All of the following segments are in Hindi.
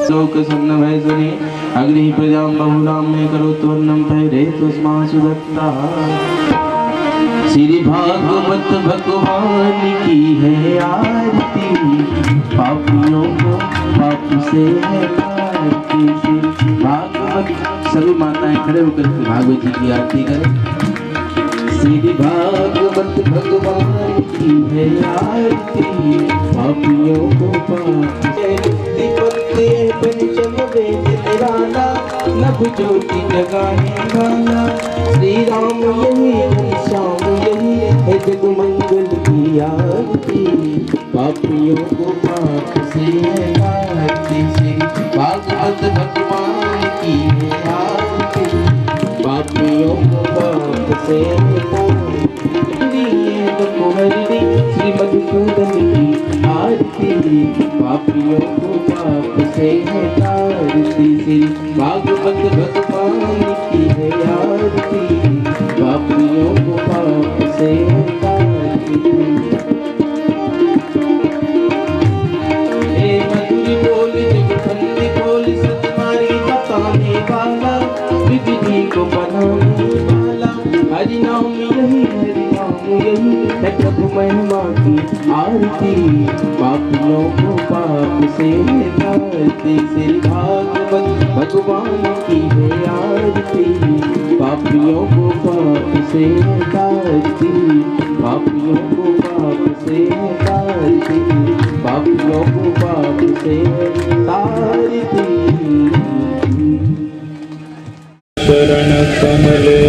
लोकसन्न भय सुने अग्नि प्रजां बहुलां मे करोत्वन्नं भैरेतुस्मा सुदत्ता। श्री भागवत भगवान की है आरती, पापियों को पाप से है आरती। श्री भागवत, सभी माताएं खड़े होकर भागवत जी की आरती करें। श्री भागवत भगवान की है आरती, पापियों को पाप से बनते पंचम वेद निराला, नभ ज्योति जगाने वाला। श्री राम यही श्याम यही है जग मंगल की आरती, पापियों को पाप से है आरती। श्री भागवत भगवान की है आरती, पापियों को पाप से श्री मधुसूदन की आरती, पापियों को पाप से है तारती। श्री भागवत भगवान की है आरती, पापियों को पाप से है तारती। हे मधुर बोल जगखंडी बोल, सतमारी बताने वाला, विधि को बनाने वाला। हरि नाम यही है प्रभु महिमा की आरती, पापियों को पाप से तारती। श्री भागवत भगवान की है आरती, पापियों को पाप से तारती, पापियों को पाप से तारती, पापियों को पाप से तारती। शरण कमले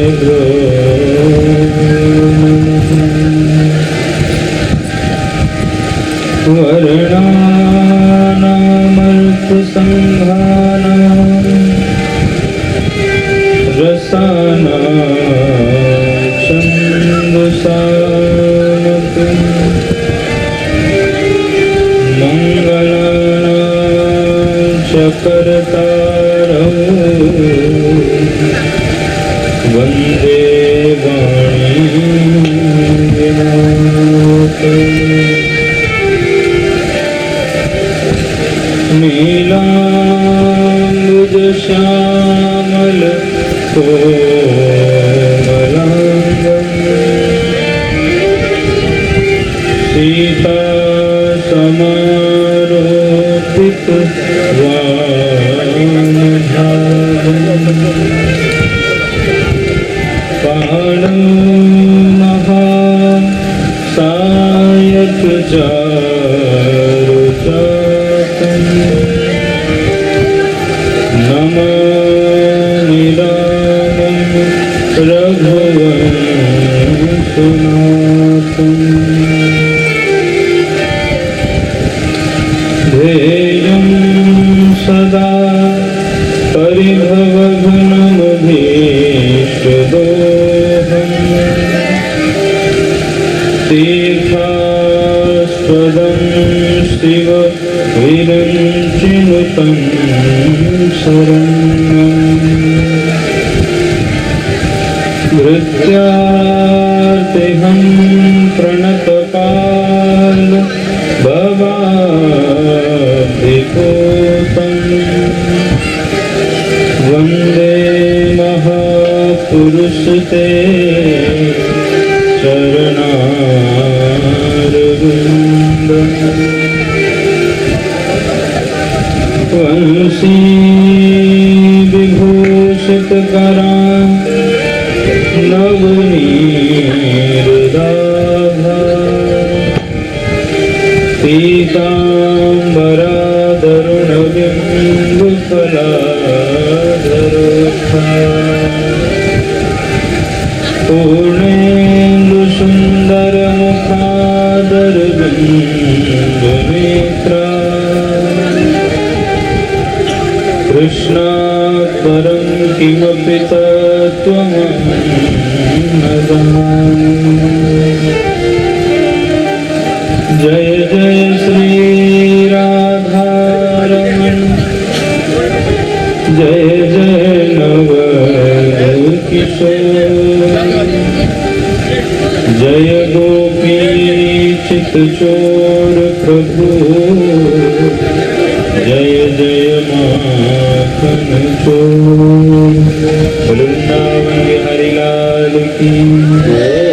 वर्णानामर्थ संघानां रसानां छन्दसानकं मंगलानां च कर्तारं वन्दे वाणी विनाशम्। नीलाम्बुज श्यामल कोमलांगं, सीता समारोपित वामभागं, पाणौ महासायक चारुचापं, नमामि रामं रघुवंशनाथं। ध्येयं सदा परिभवघ्नमभीष्टदोहं, तीर्थास्पदं शिव विरञ्चिनुतं शरणम्। भृत्यार्तिहं प्रणतपाल भवाब्धिपूतं, वन्दे महापुरुष ते चरणारविन्दम्। वंशी विभूषित करां नवनीरदाभा, पीताम्बरादरुणबिम्बफलाधरोत्था, पूर्णेन्दुसुन्दरमुखादरबिम्बनेत्रा, कृष्णात् परं किमपि तत्त्वमहं न जाने। जय जय श्री राधारमण, जय जय नवकिशोर, जय गोपी चित्तचोर प्रभु, जय जय मा माखन चोर वृंदावन बिहारी लाल की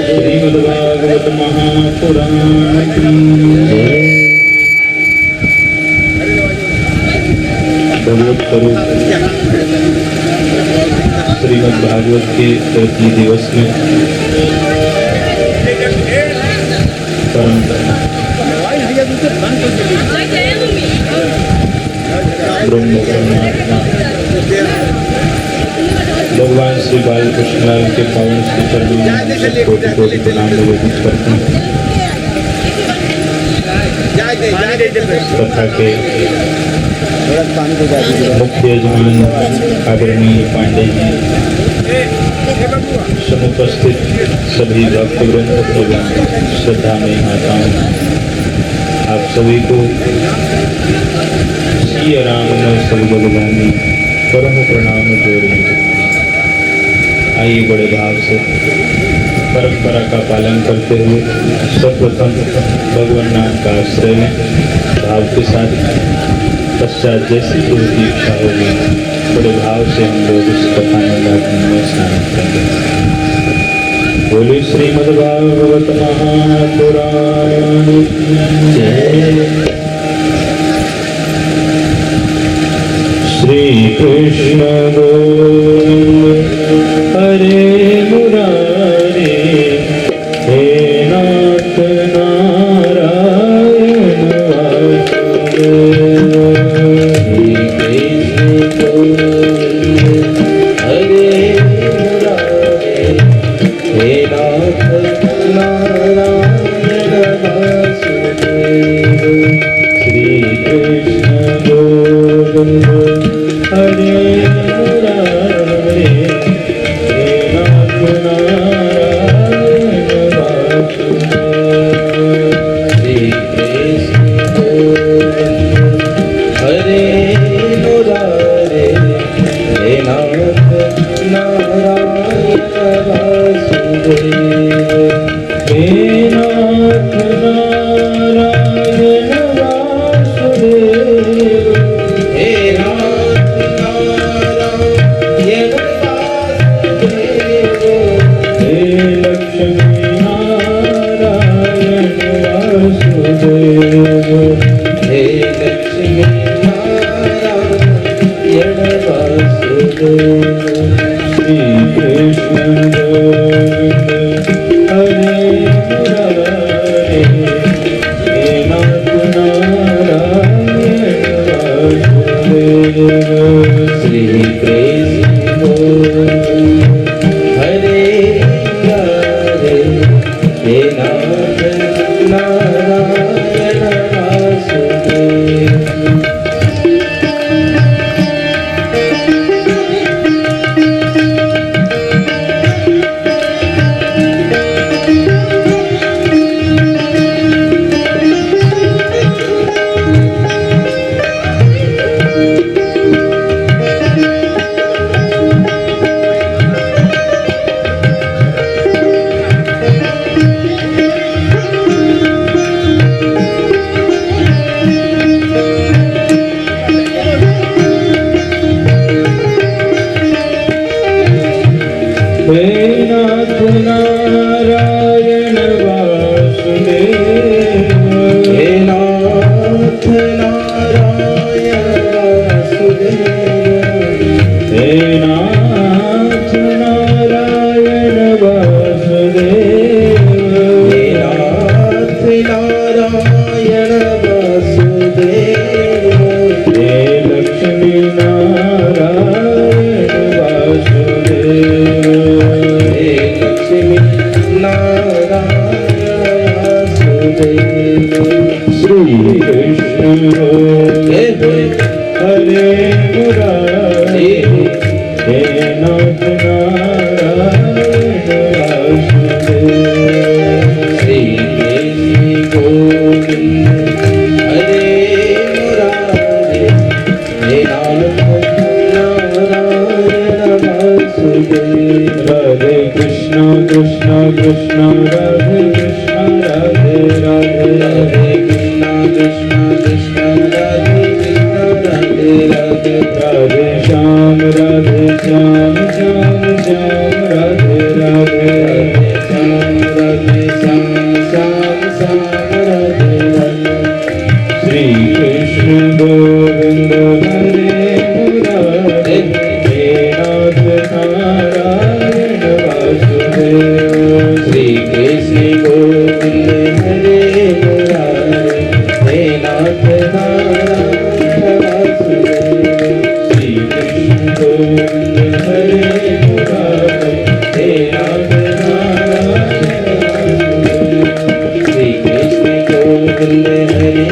श्रीमद् भागवत महापुराण की भगवत स्वरूप श्रीमद् भागवत के तृतीय दिवस में परम ब्रह्म परमात्मा भगवान श्री बालकृष्ण लाल के पावन श्री चरणों में कोटि कोटि प्रणाम निवेदित करते हैं तथा के मुख्य यजमान आदरणीय पांडे जी, समुपस्थित सभी भक्तवृंद एवं श्रद्धामयी माताओं, आप सभी को सिया राम सर्वबलदानी परम प्रणाम जोड़े। आइए बड़े भाव से परंपरा का पालन करते हुए सर्वप्रथम भगवान नाम का आश्रय लें भाव के साथ। पश्चात जैसी गुरु की इच्छा होगी बड़े भाव से हम लोग इस कथा में स्नान करेंगे। बोले श्रीमद् भागवत महापुराण जय। श्री कृष्ण गोविंद हरे मुरारे हे नाथ Narayan Radhe Krishna Krishna Krishna Radhe Krishna Radhe Radhe Radhe Shyam Shyam Shyam Radhe Radhe Shyam Shyam Shyam Radhe Radhe Shri Krishna Govind हरे मुरारे हे नाथ नारायण वासुदेव श्री कृष्ण गोविंद हरे मुरारे हे नाथ नारायण वासुदेव श्री कृष्ण गोविंद हरे मुरारे हे नाथ नारायण वासुदेव श्री कृष्ण गोविंद हरे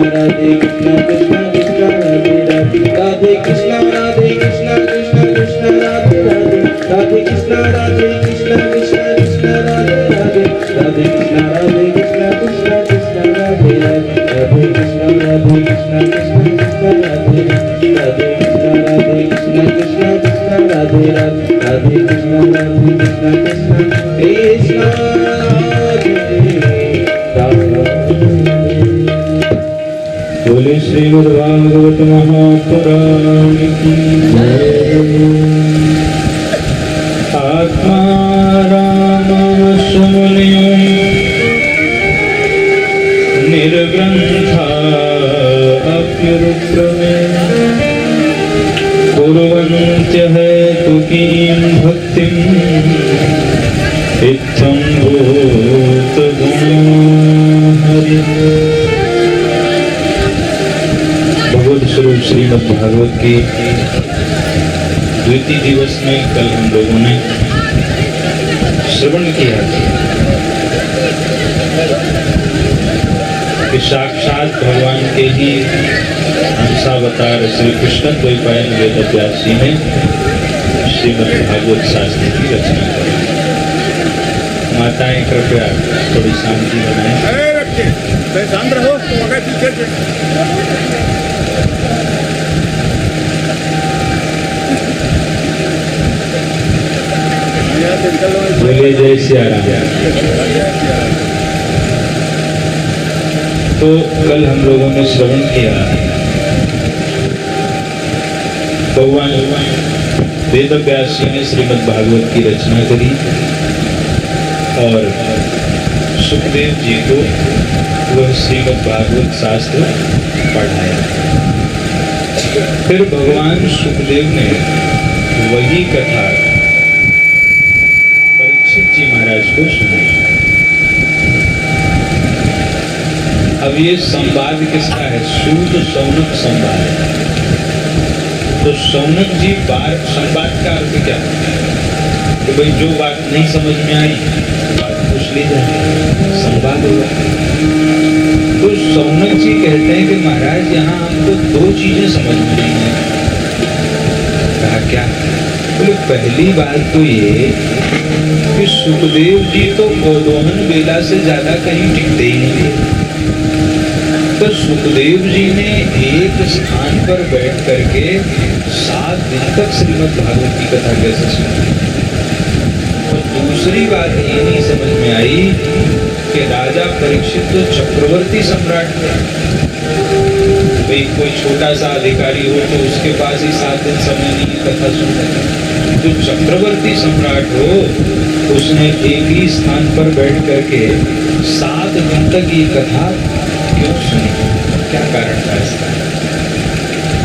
राधे कृष्ण कृष्ण कृष्ण राधे राधे राधे कृष्ण कृष्ण राधे राधे राधे कृष्ण कृष्ण कृष्ण राधे राधे राधे कृष्ण कृष्ण कृष्ण राधे राधे राधे कृष्ण कृष्ण कृष्ण राधे राधे राधे कृष्ण कृष्ण कृष्ण राधे राधे राधे कृष्ण कृष्ण राधे राधे राधे कृष्ण कृष्ण बोले श्रीमद् भागवत महापुराण की आत्मा राम सुमुनियों निर्ग्रंथा अप्युरुद्र में कुर्वन्त्य है तुकीं भक्तिं इत्थं भूत हरि। भगवत स्वरूप श्रीमद् भागवत के द्वितीय दिवस में कल हम लोगों ने श्रवण किया कि साक्षात भगवान के ही अंशावतार श्री कृष्ण द्वैपायन वेदव्यास जी ने श्रीमद् भागवत शास्त्र की रचना की। माताएं कृपया थोड़ी शांति बनाएं। बोलिए जय सिया राम। तो कल हम लोगों ने श्रवण किया भगवान वेदव्यास जी ने श्रीमद् भागवत की रचना करी और सुखदेव जी को वह श्रीमद् भागवत शास्त्र पढ़ाया। फिर भगवान सुखदेव ने वही कथा परीक्षित जी महाराज को सुनाई। अब ये संवाद किसका है? सूत सौनक संवाद है। तो सौनक जी संवाद का अर्थ क्या है? कि भाई जो बात नहीं समझ में आई बात पूछ ली जाए, संवाद होगा। तो सौनक जी कहते हैं कि महाराज यहाँ हमको दो चीजें समझ में नहीं आई। कहा क्या? बोले पहली बात तो ये कि सुखदेव जी तो गोदोहन बेला से ज्यादा कहीं टिकते ही नहीं थे। तो सुखदेव जी ने एक स्थान पर बैठ करके 7 दिन तक श्रीमद् भागवत की कथा कैसे सुनी? और दूसरी बात ये नहीं समझ में आई कि राजा परीक्षित तो चक्रवर्ती सम्राट थे। भाई कोई छोटा सा अधिकारी हो तो उसके पास ही 7 दिन समय नहीं कथा सुनने। जो चक्रवर्ती सम्राट हो उसने एक ही स्थान पर बैठ करके 7 दिन तक ये कथा क्यों सुनी? क्या कारण था इसका?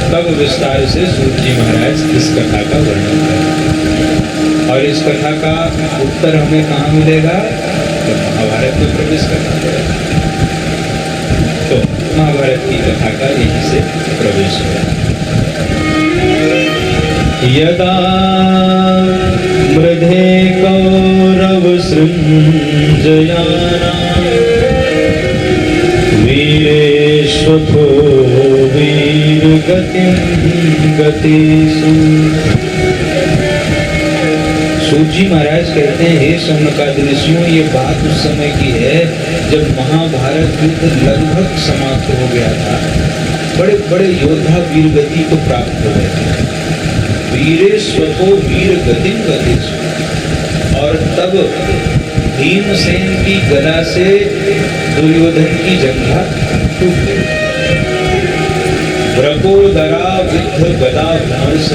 तब विस्तार से सूत जी महाराज इस कथा का वर्णन करें और इस कथा का उत्तर हमें कहाँ मिलेगा? जब महाभारत में प्रवेश करना पड़ेगा। तो महाभारत की कथा का यहीं से प्रवेश होगा। यदा मृधे कौरव सृंजयाना वीरेश्वथो वीरगतिं गतिषु। सूत जी महाराज कहते हैं हे शौनकादि ऋषियों, ये बात उस समय की है जब महाभारत युद्ध लगभग समाप्त हो गया था। बड़े बड़े योद्धा वीरगति को प्राप्त हो गए थे। वीरेश्वतो वीरगतिं गतिषु। और तब भीमसेन की गदा से दुर्योधन की जंघा टूट गई। वृकोदरा विद्ध गदा भ्रंश,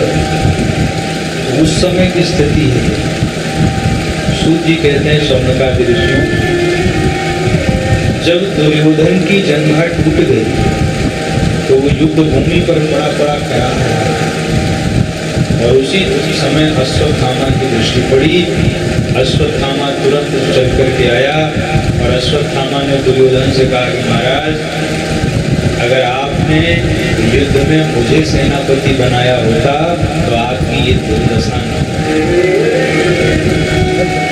उस समय की स्थिति है। सूत जी कहते हैं शौनकादि ऋषियों, जब दुर्योधन की जंघा टूट गई तो वो युद्ध भूमि पर पड़ा पड़ा खड़ा और उसी समय अश्वत्थामा की दृष्टि पड़ी। अश्वत्थामा तुरंत चल करके आया और अश्वत्थामा ने दुर्योधन से कहा कि महाराज, अगर आपने युद्ध में मुझे सेनापति बनाया होता तो आपकी ये दुर्दशा न होती,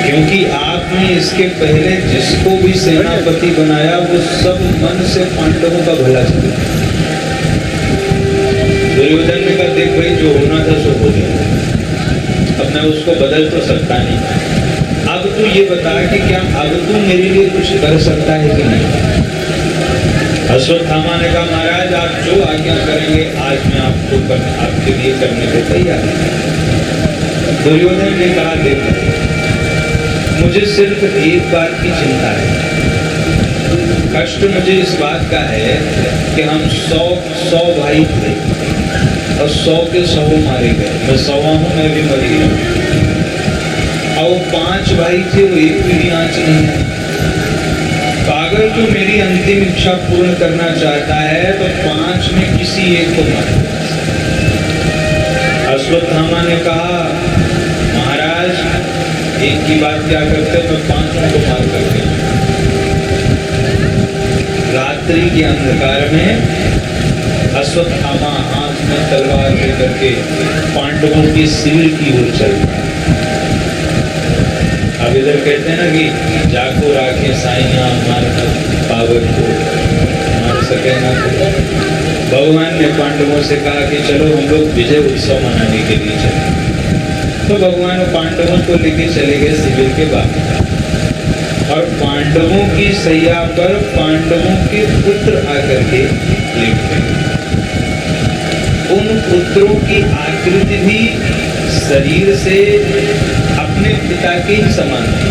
क्योंकि आपने इसके पहले जिसको भी सेनापति बनाया वो सब मन से पांडवों का भला चाहता। दुर्योधन ने कहा, देख भाई, जो होना था सो हो गया, अब मैं उसको बदल तो सकता नहीं। अब तू ये बता कि क्या अब तू मेरे लिए कुछ कर सकता है कि नहीं। अश्वत्थामा ने कहा, महाराज आप जो आज्ञा करेंगे आज मैं आपके लिए करने को तैयार हूं। दुर्योधन ने कहा, देखो मुझे सिर्फ एक बात की चिंता है, कष्ट मुझे इस बात का है कि हम 100 भाई थे और 100 के 100 मारे गए, मैं 100वां हूं, मैं भी मर गया। और 5 भाई थे, वो एक भी आंच नहीं है। तो अगर तू मेरी अंतिम इच्छा पूर्ण करना चाहता है तो 5 में किसी एक को मार। अश्वत्थामा ने कहा, महाराज एक की बात क्या करते, मैं 5 को मार करके। रात्रि के अंधकार में अश्वत्थामा हाथ में तलवार लेकर के पांडवों के शिविर की ओर चलता है। अब इधर कहते हैं ना कि जाको राखे साइया मार पावर को मार सके ना। भगवान ने पांडवों से कहा कि चलो हम लोग विजय उत्सव मनाने के लिए चले। तो भगवान पांडवों को लेके चले गए शिविर के बाहर और पांडवों की सैया पर पांडवों के पुत्र आकर के लेट गए। उन पुत्रों की आकृति भी शरीर से अपने पिता के ही समान थी।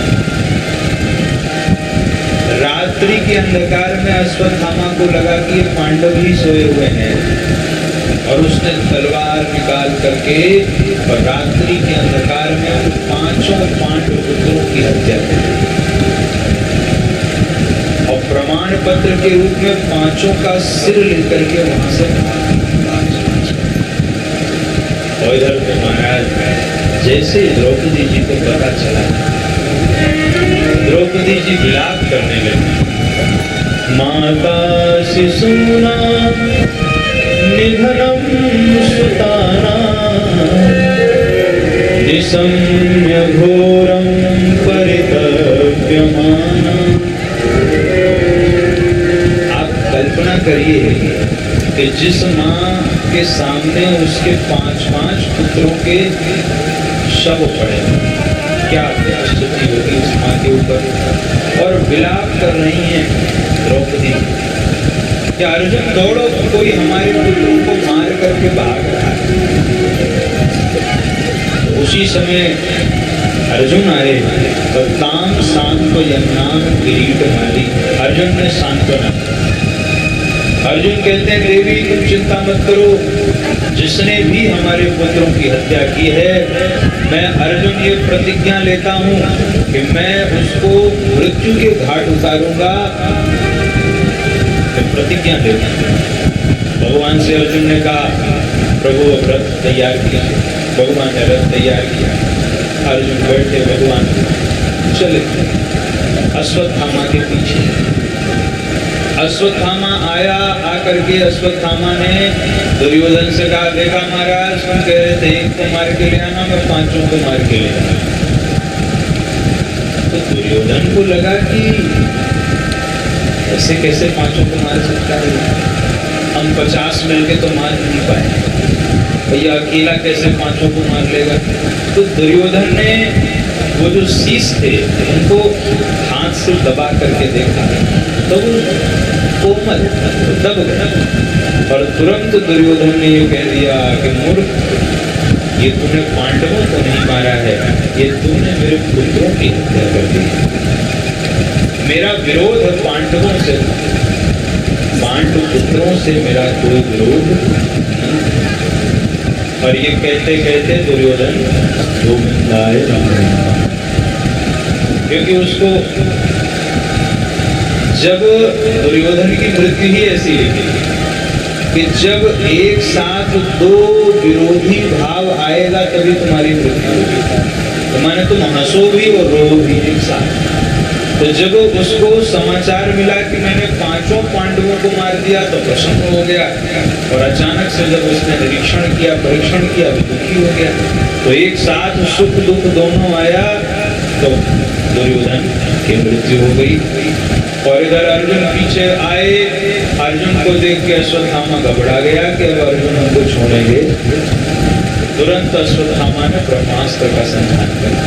रात्रि के अंधकार में अश्वत्थामा को लगा कि ये पांडव ही सोए हुए हैं और उसने तलवार निकाल करके और रात्रि के अंधकार में 5 पांडव पुत्रों की हत्या की और प्रमाण पत्र के रूप में 5 का सिर लेकर के वहां से और इधर महाराज जैसे द्रौपदी जी को पता चला, द्रौपदी जी विलाप करने लगी। माता शिशुना निधनम सुताना निशम्य घोरम परितप्यमाना। आप कल्पना करिए कि जिस माँ के सामने उसके 5 पुत्रों के शव पड़े, क्या स्थिति होगी उस माँ के ऊपर। और विलाप कर रही हैं द्रौपदी कि अर्जुन दौड़ो, कोई हमारे पुत्रों को मार करके भाग रहा है। उसी समय अर्जुन आए तो ताम सांत्व यन्नाम किरीटमाली। अर्जुन ने सांत्वना। अर्जुन कहते हैं देवी तुम चिंता मत करो, जिसने भी हमारे पुत्रों की हत्या की है, मैं अर्जुन ये प्रतिज्ञा लेता हूँ कि मैं उसको मृत्यु के घाट उतारूंगा। प्रतिज्ञा लेता हूँ। भगवान से अर्जुन ने कहा प्रभु रथ तैयार किया। भगवान ने रथ तैयार किया, अर्जुन बैठे, भगवान चले अश्वत्थामा के पीछे। अश्वत्थामा आया, आकर के अश्वत्थामा ने दुर्योधन से कहा देखा महाराज तुम कह रहे थे एक को मार के ले आना, मैं 5 को मार के ले आना। तो दुर्योधन को लगा कि ऐसे कैसे 5 को मार सकता है, हम 50 मिलके तो मार नहीं पाए, भैया अकेला कैसे 5 को मार लेगा। तो दुर्योधन ने वो जो शीश थे उनको हाथ से दबा करके देखा तो वो कोमल दब गया और तुरंत दुर्योधन ने ये कह दिया कि मूर्ख ये तूने पांडवों को नहीं मारा है, ये तूने मेरे पुत्रों की हत्या कर दी। मेरा विरोध पांडवों से, पांडु पुत्रों से मेरा कोई विरोध नहीं। और ये कहते कहते दुर्योधन गोविंदाय नमः, क्योंकि उसको जब दुर्योधन की मृत्यु ही ऐसी लिखी कि जब एक साथ दो विरोधी भाव आएगा तभी तुम्हारी मृत्यु होगी, तो माने तुम हंसो भी और रो भी एक साथ। तो जब उसको समाचार मिला कि मैंने 5 पांडवों को मार दिया तो प्रसन्न हो गया, और अचानक से जब उसने निरीक्षण किया, परीक्षण किया, तो दुखी हो गया। तो एक साथ सुख दुख दोनों आया, तो दुर्योधन की मृत्यु हो गई। और इधर अर्जुन पीछे आए, अर्जुन को देख के अश्वत्थामा घबरा गया कि अब अर्जुन हमको छोड़ेंगे। तुरंत अश्वत्थामा ने ब्रह्मास्त्र का संधान किया।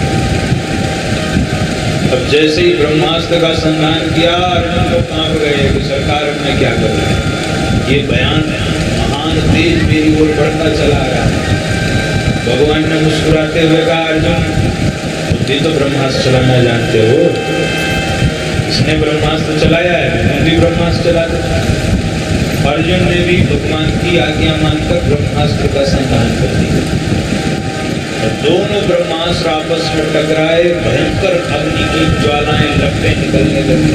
अब जैसे ही ब्रह्मास्त्र का संधान किया, अर्जुन को कांप गए कि सरकार मैं क्या करूं, ये बयान महान तेज मेरी ओर बढ़ता चला रहा है। भगवान ने मुस्कुराते हुए कहा, अर्जुन तुम तो ब्रह्मास्त्र चलाना जानते हो, इसने ब्रह्मास्त्र चलाया है, तुम भी ब्रह्मास्त्र चलाते। अर्जुन ने भी भगवान की आज्ञा मानकर ब्रह्मास्त्र का संधान कर दिया। दोनों ब्रह्मास्त्र आपस में टकराए, भयंकर अग्नि की ज्वालाएं लपटें निकलने लगी।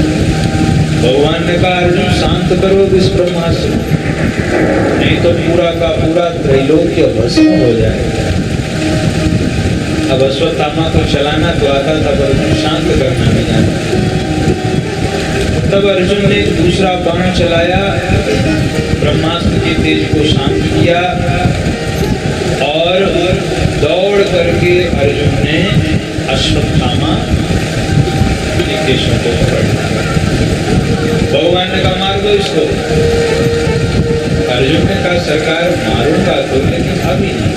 भगवान ने कहा, अर्जुन शांत करो इस ब्रह्मास्त्र, नहीं तो पूरा का पूरा त्रैलोक्य भस्म हो जाएगा। अब अश्वत्थामा को चलाना तो आता था, पर शांत करना नहीं आता। तब अर्जुन ने दूसरा बाण चलाया, ब्रह्मास्त्र के तेज को शांत किया, और दौड़ करके अर्जुन ने अश्वत्थामा के केशों को पकड़ लिया। भगवान ने कहा, मार दो इसको। अर्जुन ने कहा, सरकार मारूंगा तो, लेकिन अभी नहीं,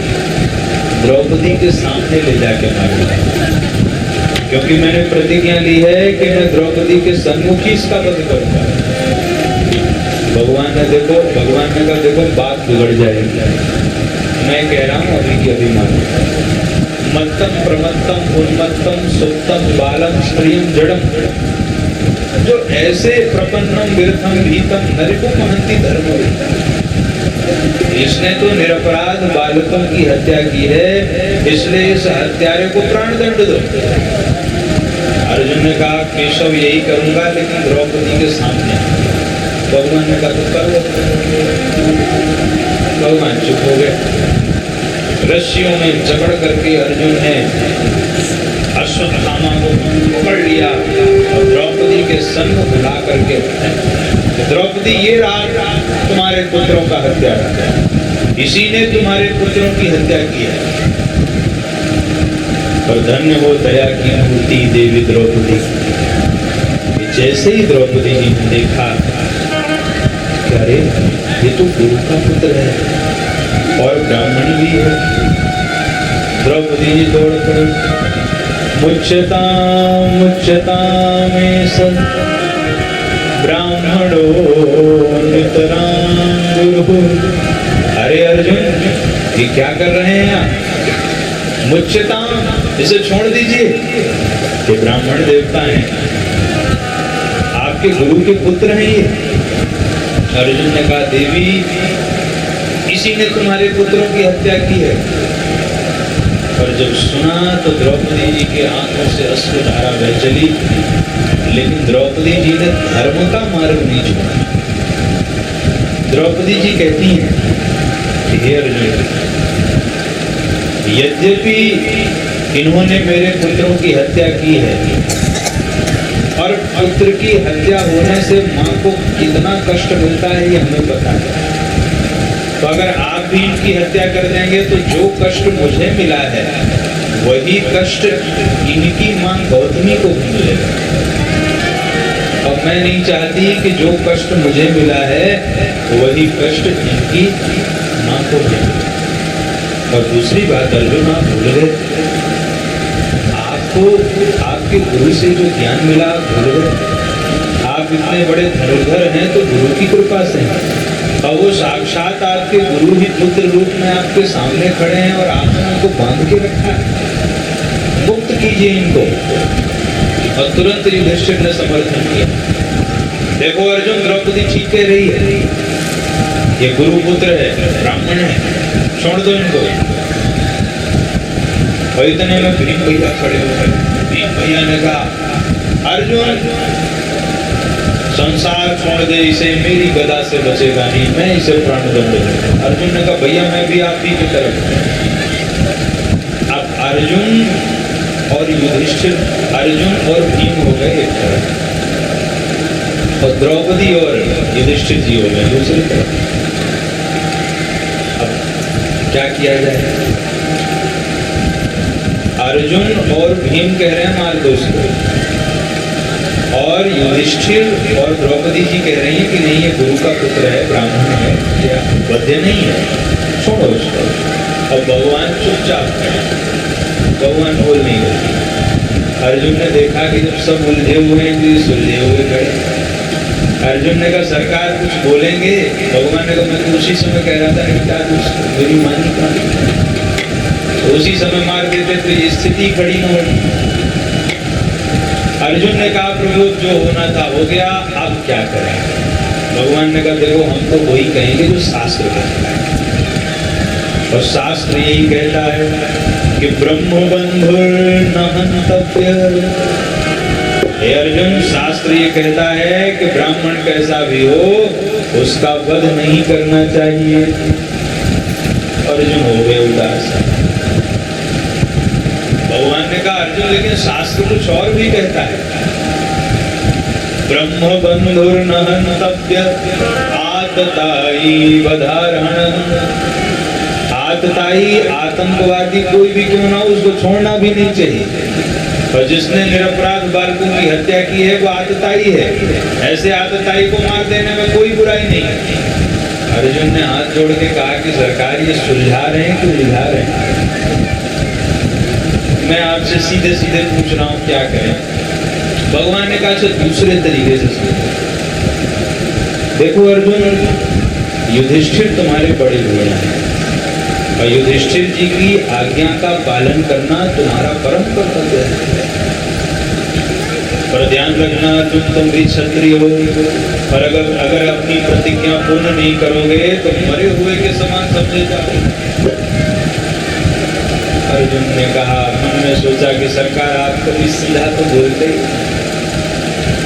द्रौपदी के सामने ले जाके मारूंगा, क्योंकि मैंने प्रतिज्ञा ली है कि मैं द्रौपदी के सम्मुख ही इसका वध करूंगा। भगवान ने कहा, देखो बात बिगड़ जाएगी, मैं कह रहा हूं अभी की अभी मानो। मत्तम प्रमत्तम उन्मत्तम सुप्तम बालम स्त्रियम जड़म, जो ऐसे प्रपन्नम विरथम भीतम नरिको महंती धर्म, इसने तो निरपराध बालकों की हत्या की है, इसलिए इस हत्यारे को प्राण दंड दो। अर्जुन ने कहा, केशव यही करूंगा, लेकिन द्रौपदी के सामने। भगवान ने कहा, तो कर लो। भगवान चुप हो गए। रस्सियों में जकड़ करके अर्जुन ने अश्वत्थामा को पकड़ लिया और द्रौपदी के सन्मुख ला करके, द्रौपदी ये रहा तुम्हारे पुत्रों का हत्यारा, इसी ने तुम्हारे पुत्रों की हत्या की है। और धन्य हो दया की मूर्ति देवी द्रौपदी। जैसे ही द्रौपदी जी ने देखा, अरे ये तो गुरु का पुत्र है और ब्राह्मण भी है। द्रौपदी जी दौड़ पड़ी, मुच्यता में सन ब्राह्मणो नितरां गुरु। अरे अर्जुन, ये क्या कर रहे हैं आप? मुच्यता, इसे छोड़ दीजिए, ये ब्राह्मण देवता हैं, आपके गुरु के पुत्र हैं ये। अर्जुन ने कहा, देवी इसी ने तुम्हारे पुत्रों की हत्या की है। और जब सुना तो द्रौपदी जी के आंखों से अश्रुधारा बह चली, लेकिन द्रौपदी जी ने धर्म का मार्ग नहीं छोड़ा। द्रौपदी जी कहती हैं कि हे अर्जुन, यद्यपि इन्होंने मेरे पुत्रों की हत्या की है, और पुत्र की हत्या होने से माँ को कितना कष्ट मिलता है ये हमें पता है, तो अगर आप भी इनकी हत्या कर देंगे तो जो कष्ट मुझे मिला है वही कष्ट इनकी माँ गौतमी को भी मिलेगा। अब मैं नहीं चाहती कि जो कष्ट मुझे मिला है वही कष्ट इनकी माँ को मिले। और दूसरी बात अर्जुन, आप भूल गए, आपको आपके गुरु से जो ज्ञान मिला आप भूल गए। आप इतने बड़े धनुर्धर हैं तो गुरु की कृपा से हैं, और वो साक्षात आपके गुरु ही पुत्र रूप में आपके सामने खड़े हैं और आपने उनको बांध के रखा है। मुक्त कीजिए इनको। और तुरंत युधिष्ठिर ने समर्थन किया। देखो अर्जुन, द्रौपदी ठीक कह रही है, ये गुरु पुत्र है, ब्राह्मण है, छोड़ दो इनको। और इतने में भीम भैया खड़े हो गए। भीम भैया ने कहा, अर्जुन संसार छोड़ दे, इसे मेरी गदा से बचेगा नहीं, मैं इसे प्राणदंड दूंगा। अर्जुन ने कहा, भैया मैं भी आप ही की तरफ। अब अर्जुन और युधिष्ठिर, अर्जुन और भीम हो गए एक तरफ, और द्रौपदी और युधिष्ठिर जी हो गए दूसरी तरफ। अब क्या किया जाए? अर्जुन और भीम कह रहे हैं मार दो इसको, और युधिष्ठिर और द्रौपदी जी कह रही हैं कि नहीं, ये गुरु का पुत्र है, ब्राह्मण है, या वध्य नहीं है, छोड़ो उसको। और भगवान चुपचाप, भगवान बोल नहीं रहे। अर्जुन ने देखा कि जब सब उलझे हुए हैं तो सुलझे हुए खड़े। अर्जुन ने कहा, सरकार कुछ बोलेंगे? भगवान ने कहा, मैं तो उसी समय कह रहा था कि क्या मेरी मानी का, उसी समय मार देते तो ये स्थिति खड़ी न होती। अर्जुन ने कहा, प्रभु जो होना था हो गया, अब क्या करें? भगवान ने कहा, देखो हम तो वही कहेंगे जो शास्त्र कहता है, और शास्त्र यही कहता है कि ब्रह्म बंधुर्न हन्तव्य। हे अर्जुन, शास्त्र ये कहता है कि ब्राह्मण कैसा भी हो उसका वध नहीं करना चाहिए। अर्जुन हो गए उदास। भगवान ने कहा, अर्जुन लेकिन शास्त्र कुछ और भी कहता है, ब्रह्म बंधुर्न हन्तव्य आततायी वधारणं। आततायी, आतंकवादी कोई भी क्यों ना हो, उसको छोड़ना भी नहीं चाहिए। और जिसने निरपराध बालकों की हत्या की है वो आततायी है। ऐसे आततायी को मार देने में कोई बुराई नहीं है। अर्जुन ने हाथ जोड़ के कहा कि सरकार ये सुलझा रहे हैं कि उलझा रहे हैं? मैं आपसे सीधे सीधे पूछ रहा हूं, क्या करें? भगवान ने कहा, अच्छा दूसरे तरीके से समझो। देखो अर्जुन, युधिष्ठिर तुम्हारे बड़े भैया हैं, और युधिष्ठिर जी की आज्ञा का पालन करना तुम्हारा परम कर्तव्य है। पर ध्यान रखना, तुम भी क्षत्रिय हो, और अगर अपनी प्रतिज्ञा पूर्ण नहीं करोगे तो मरे हुए के समान समझे जाओगे। अर्जुन ने कहा, मन में सोचा कि सरकार आप कभी सीधा तो बोलते ही,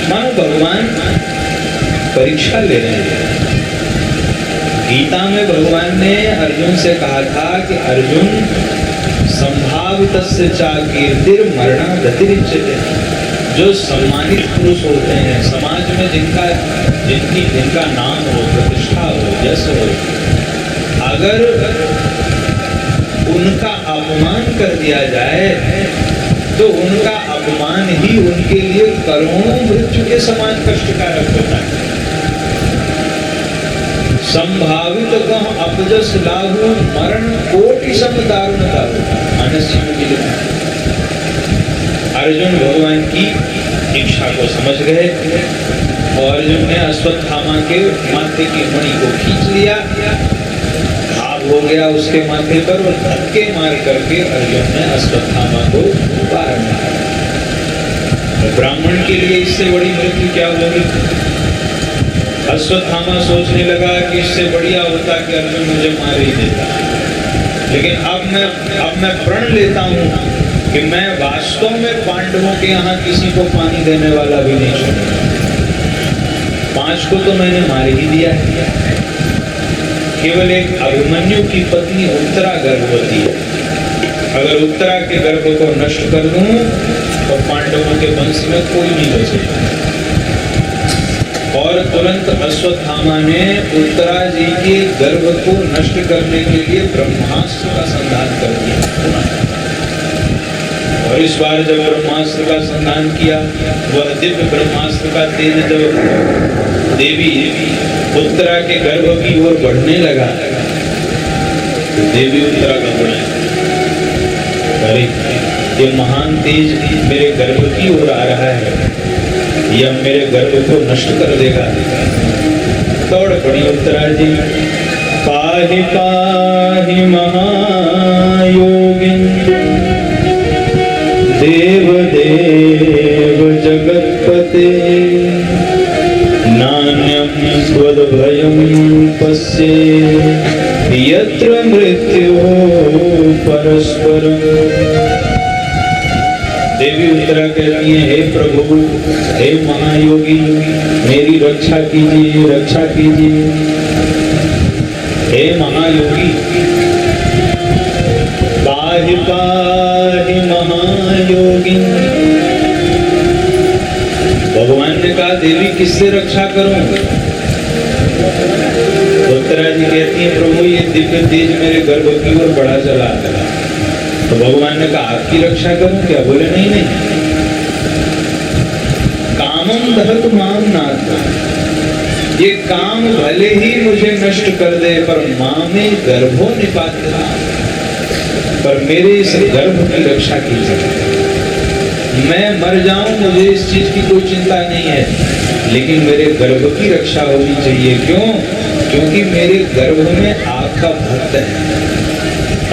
मानो भगवान परीक्षा ले रहे हैं। गीता में भगवान ने अर्जुन से कहा था कि अर्जुन संभावितस्य च कीर्तिर मरणागतिरिच्यते। जो सम्मानित पुरुष होते हैं समाज में, जिनका नाम हो, प्रतिष्ठा हो, यश हो, अगर उनका अपमान कर दिया जाए तो उनका अपमान ही उनके लिए करोड़ों मृत्यु के समान कष्टकारक होता है। संभावित कम अपजस लागू मरण कोटि सम दारुणता। अर्जुन भगवान की इच्छा को समझ गए और अर्जुन ने अश्वत्थामा के माथे की मणि को खींच लिया, भाव हो गया उसके माथे पर, और धक्के मार करके अर्जुन ने अश्वत्थामा को बाहर मारा। ब्राह्मण के लिए इससे बड़ी मृत्यु क्या होगी? अश्वत्थामा सोचने लगा कि इससे बढ़िया होता कि अर्जुन मुझे मार ही देता, लेकिन अब मैं प्रण लेता हूँ कि मैं वास्तव में पांडवों के यहाँ किसी को पानी देने वाला भी नहीं छोड़ूंगा। 5 को तो मैंने मार ही दिया है, केवल एक अभिमन्यु की पत्नी उत्तरा गर्भवती है। अगर उत्तरा के गर्भ को नष्ट कर दूं तो पांडवों के वंश में कोई नहीं बचेगा। और तुरंत अश्वत्थामा ने उत्तरा जी के गर्भ को नष्ट करने के लिए ब्रह्मास्त्र का संधान कर दिया। और इस बार जब ब्रह्मास्त्र का संधान किया, वह दिव्य ब्रह्मास्त्र का तेज जब देवी उत्तरा के गर्भ की ओर बढ़ने लगा तो देवी उत्तरा का बढ़ा, अरे ये महान तेज मेरे गर्भ की ओर आ रहा है, यह मेरे गर्भ को नष्ट कर देगा। दौड़ पड़ी उत्तरा जी। पाहि पाहि महायोगिन देव देव जगत्पते नान्यं स्वद्भयं पश्ये यत्र मृत्युः परस्परम्। देवी उत्तरा कहती है, हे प्रभु, हे महायोगी, मेरी रक्षा कीजिए, रक्षा कीजिए। हे महायोगी, पाहि पाहि महायोगी। भगवान ने कहा, देवी किससे रक्षा करूं? उत्तरा जी कहती है, प्रभु ये दिव्य तेज मेरे गर्भ की ओर बढ़ा चला। तो भगवान ने कहा, आपकी रक्षा करूं क्या? बोले नहीं नहीं, कामम दहत माम नाथ, ये काम भले ही मुझे नष्ट कर दे पर मां में गर्भो निपात, पर मेरे इस गर्भ की रक्षा कीजिए। मैं मर जाऊं, मुझे इस चीज की कोई चिंता नहीं है, लेकिन मेरे गर्भ की रक्षा होनी चाहिए। क्यों? क्योंकि मेरे गर्भ में आपका भक्त है।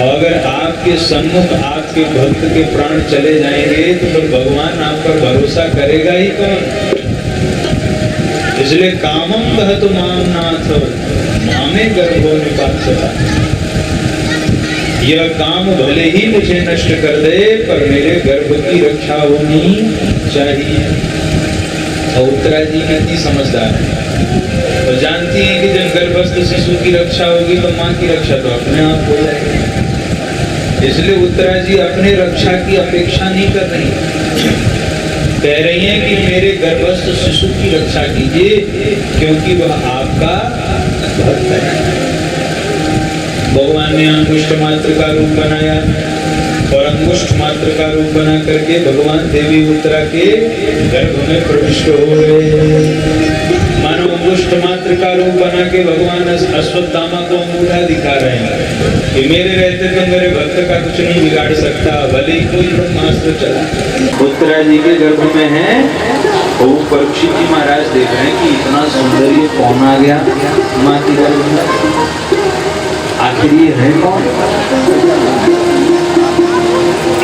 अगर आपके सम्मुख आपके भक्त के प्राण चले जाएंगे तो फिर भगवान आप पर भरोसा करेगा ही कौन? इसलिए कामम कहत माम नाथ मामे गर्भो निपात्सता, यह काम भले ही मुझे नष्ट कर दे पर मेरे गर्भ की रक्षा होनी चाहिए। और उत्तरा जी कितनी समझदार है, तो जानती है कि जब गर्भस्थ शिशु की रक्षा होगी तो माँ की रक्षा तो अपने आप हो जाएगी। इसलिए उत्तरा जी अपने रक्षा की अपेक्षा नहीं कर रही, कह रही हैं कि मेरे गर्भस्थ शिशु की रक्षा कीजिए क्योंकि वह आपका भक्त है। भगवान ने अंगुष्ठ मात्र का रूप बनाया और अंगुष्ठ मात्र का रूप बना करके भगवान देवी उत्तरा के गर्भ में प्रविष्ट हो गए। मानो अंगुष्ठ मात्र का रूप बना के भगवान अश्वत्थामा को अंगूठा दिखा रहे हैं कि मेरे रहते तो मेरे भक्त का कुछ नहीं बिगाड़ सकता, भले ही कोई ब्रह्मास्त्र चला। उत्तरा जी के गर्भ में है और वो परीक्षित जी महाराज देख रहे हैं कि इतना सुंदर ये कौन आ गया माँ के गर्भ में, आखिर ये है कौन?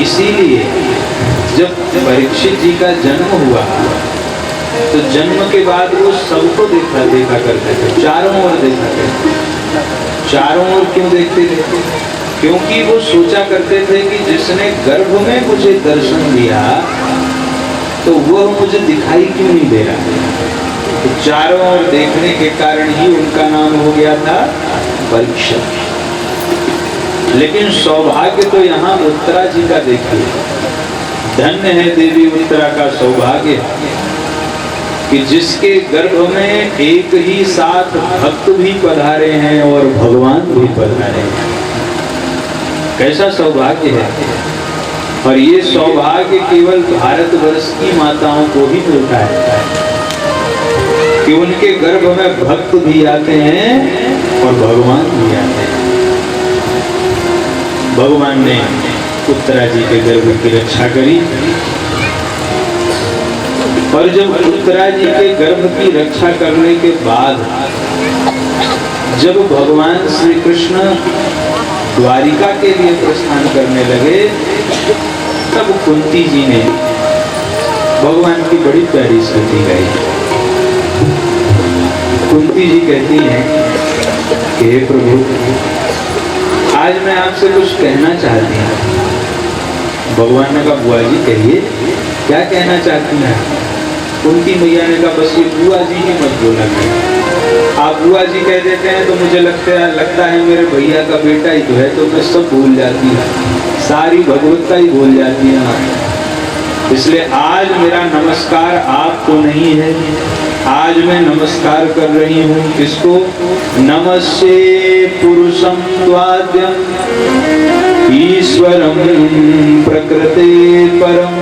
इसीलिए जब परीक्षित जी का जन्म हुआ तो जन्म के बाद वो सबको देखा करते थे, चारों ओर देखा करते। चारों ओर क्यों देखते थे? क्योंकि वो सोचा करते थे कि जिसने गर्भ में मुझे दर्शन दिया तो वह मुझे दिखाई क्यों नहीं दे रहा। तो चारों ओर देखने के कारण ही उनका नाम हो गया था परीक्षित। लेकिन सौभाग्य तो यहाँ उत्तरा जी का देखिए, धन्य है देवी उत्तरा का सौभाग्य कि जिसके गर्भ में एक ही साथ भक्त भी पधारे हैं और भगवान भी पधारे हैं। कैसा सौभाग्य है। और ये सौभाग्य केवल भारतवर्ष की माताओं को ही मिलता है कि उनके गर्भ में भक्त भी आते हैं और भगवान भी आते हैं। भगवान ने उत्तरा जी के गर्भ की रक्षा करी और जब उत्तरा जी के गर्भ की रक्षा करने के बाद जब भगवान श्री कृष्ण द्वारिका के लिए प्रस्थान करने लगे तब कुंती जी ने भगवान की बड़ी प्यारी स्तुति गाई। कुंती जी कहती हैं कि हे प्रभु, आज मैं आपसे कुछ कहना चाहती हूँ। भगवान ने कहा, बुआ जी कहिए, क्या कहना चाहती हैं? कुंती मैया ने कहा, बस ये बुआ जी ही मत बोला करें। आप बुआ जी कह देते हैं तो मुझे लगता है मेरे भैया का बेटा ही तो है, तो मैं सब भूल जाती हूँ, सारी भगवत्ता ही भूल जाती है। इसलिए आज मेरा नमस्कार आपको नहीं है, आज मैं नमस्कार कर रही हूँ किसको? नमस्ते पुरुषं त्वाद्यं ईश्वरं प्रकृते परम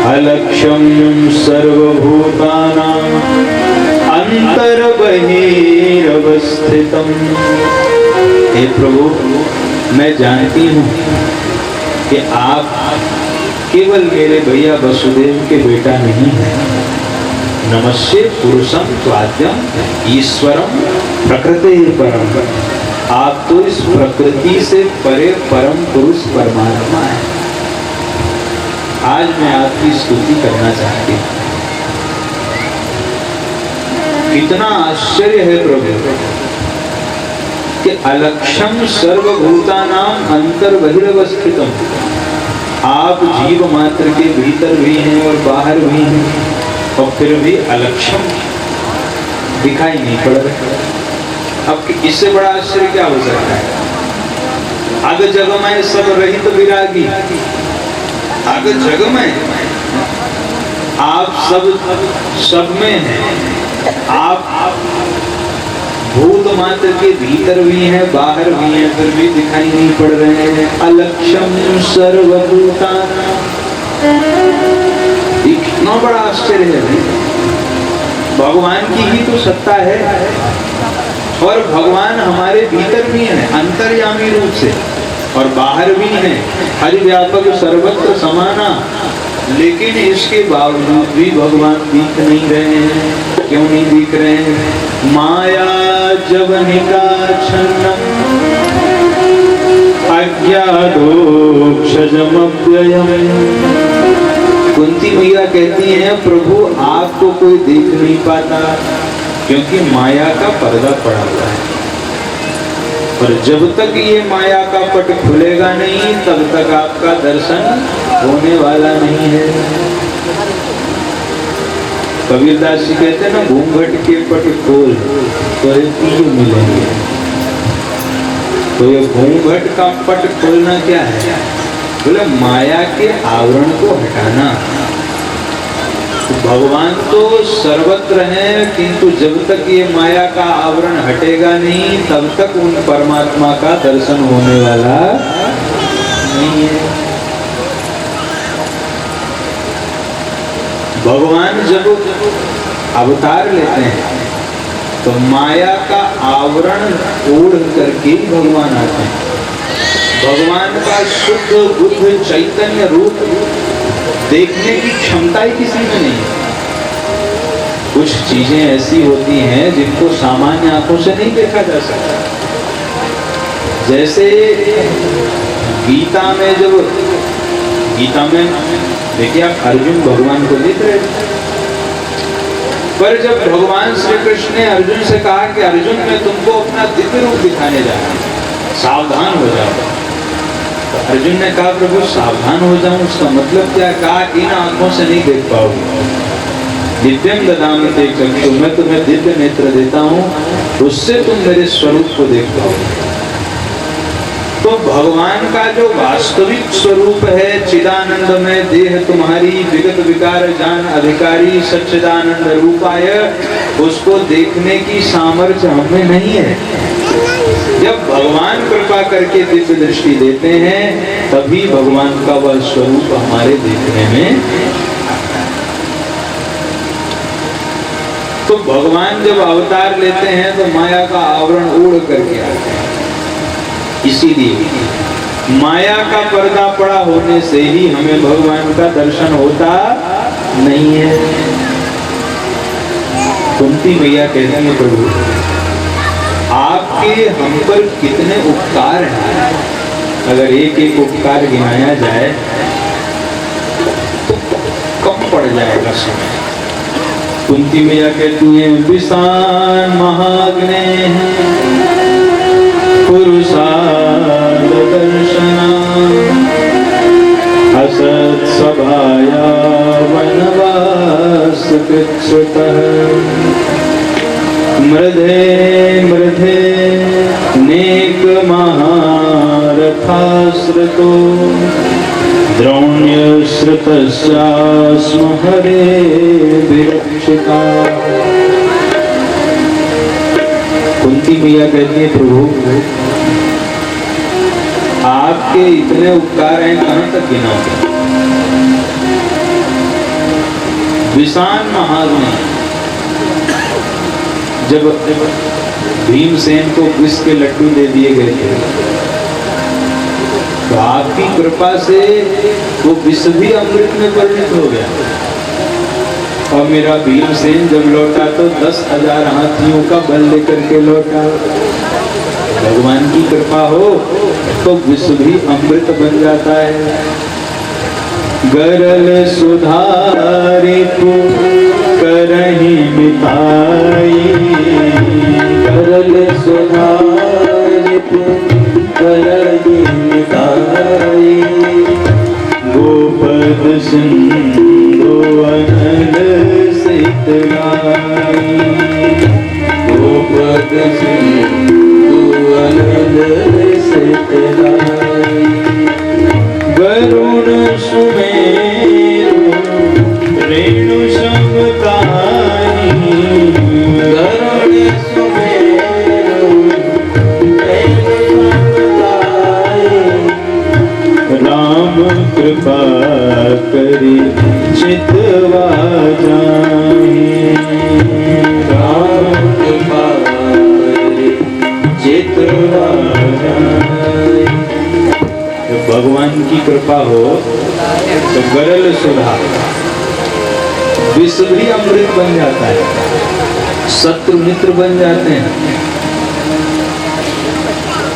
अलक्ष्यं सर्वभूतानां अंतर्बहिरवस्थितम्। हे प्रभु, मैं जानती हूँ कि आप केवल मेरे भैया वसुदेव के बेटा नहीं हैं, नमस्ते पुरुषम स्वाद्यम ईश्वरम प्रकृति परम। आप तो इस प्रकृति से परे परम पुरुष परमात्मा है। आज मैं आपकी स्तुति करना चाहती हूँ। कितना आश्चर्य है प्रभु कि अलक्षम सर्वभूतानाम अंतर बहिरवस्थितम। आप जीव मात्र के भीतर भी हैं और बाहर भी हैं, और फिर भी अलक्षम दिखाई नहीं पड़ रहे। अब इससे बड़ा आश्चर्य क्या हो सकता है? अग जग में सब रहित विरागी, अग जग में आप सब में हैं। आप भूत मात्र के भीतर भी हैं, बाहर भी हैं, फिर भी दिखाई नहीं पड़ रहे हैं। अलक्षम सर्वभूतानां, इतना बड़ा आश्चर्य है। भगवान की ही तो सत्ता है, और भगवान हमारे भीतर भी हैं अंतर्यामी रूप से, और बाहर भी हैं हरिव्यापक सर्वत्र समाना। लेकिन इसके बावजूद भी भगवान दिख नहीं रहे हैं। क्यों नहीं दिख रहे हैं? माया जवनिका छन्नम अज्ञातोक्षजमव्ययम्। कुंती मैया कहती हैं प्रभु आपको कोई देख नहीं पाता, क्योंकि माया का पर्दा पड़ा हुआ है। और जब तक ये माया का पट खुलेगा नहीं, तब तक आपका दर्शन होने वाला नहीं है। कबीरदास जी कहते हैं ना, घूंघट के पट खोल तो ये तीर मिलेंगे। तो ये घूंघट का पट खोलना क्या है? बोले माया के आवरण को हटाना। तो भगवान तो सर्वत्र हैं, किंतु जब तक ये माया का आवरण हटेगा नहीं, तब तक उन परमात्मा का दर्शन होने वाला नहीं है। भगवान जब अवतार लेते हैं तो माया का आवरण ओढ़ करके ही भगवान आते हैं। भगवान का शुद्ध बुद्ध चैतन्य रूप देखने की क्षमता ही किसी में नहीं है। कुछ चीजें ऐसी होती हैं जिनको सामान्य आंखों से नहीं देखा जा सकता। जैसे गीता में देखिए आप अर्जुन भगवान को देख रहे हैं, पर जब भगवान श्री कृष्ण ने अर्जुन से कहा कि अर्जुन मैं तुमको अपना दिव्य रूप दिखाने जा रहा हूं, सावधान हो जाओ। तो अर्जुन ने कहा प्रभु सावधान हो जाऊं, उसका मतलब क्या? कहा इन आंखों से नहीं देख पाओगे। दिव्यम ददामि ते चक्षु, मैं तुम्हें दिव्य नेत्र देता हूं, उससे तुम मेरे स्वरूप को देख पाओगे। तो भगवान का जो वास्तविक स्वरूप है चिदानंद में देह तुम्हारी विगत विकार जान अधिकारी सच्चिदानंद रूपाय, उसको देखने की सामर्थ्य हमें नहीं है। जब भगवान कृपा करके दिव्य दृष्टि देते हैं, तभी भगवान का वह स्वरूप हमारे देखने में। तो भगवान जब अवतार लेते हैं तो माया का आवरण ओढ़ करके आते हैं। इसीलिए माया का पर्दा पड़ा होने से ही हमें भगवान का दर्शन होता नहीं है। कुंती मैया कहती हैं प्रभु आपके हम पर कितने उपकार हैं, अगर एक एक उपकार गिनाया जाए तो कम पड़ जाएगा समय। कुंती मैया कहती हैं विशान महाग्ने पुरुषार्थ दर्शना असत सभाया वनवास कृच्छ्रुतः मृधे मृधे नेक महारथाश्रितो द्रोण्य श्रुतस्यास्म हरे विरक्षिता। कुंती मैया कहती है प्रभु आपके इतने उपकार हैं, कहां तक गिनाओगे। विशान महाग्नि, जब भीमसेन को विष के लड्डू दे दिए गए थे, तो आपकी कृपा से वो विष भी अमृत में परिणत हो गया। और मेरा भीमसेन जब लौटा तो 10,000 हाथियों का बल लेकर के लौटा। भगवान की कृपा हो तो विश्व भी अमृत बन जाता है। गरल सुधारित करहि मिताई, गरल सुधारित करहि मिताई, गोपद सिंधु अनल सितराई, गोपद सिंधु अनल सितराई, वरुण सुमेरु रेणु समताई, गरुड़ सुमेरु रेणु समताई, राम कृपा करी चितवा जाहि, राम कृपा करे चितवा जाहि। जब भगवान की कृपा हो तो गरल सुधा, विश्व भी अमृत बन जाता है, शत्रु मित्र बन जाते हैं।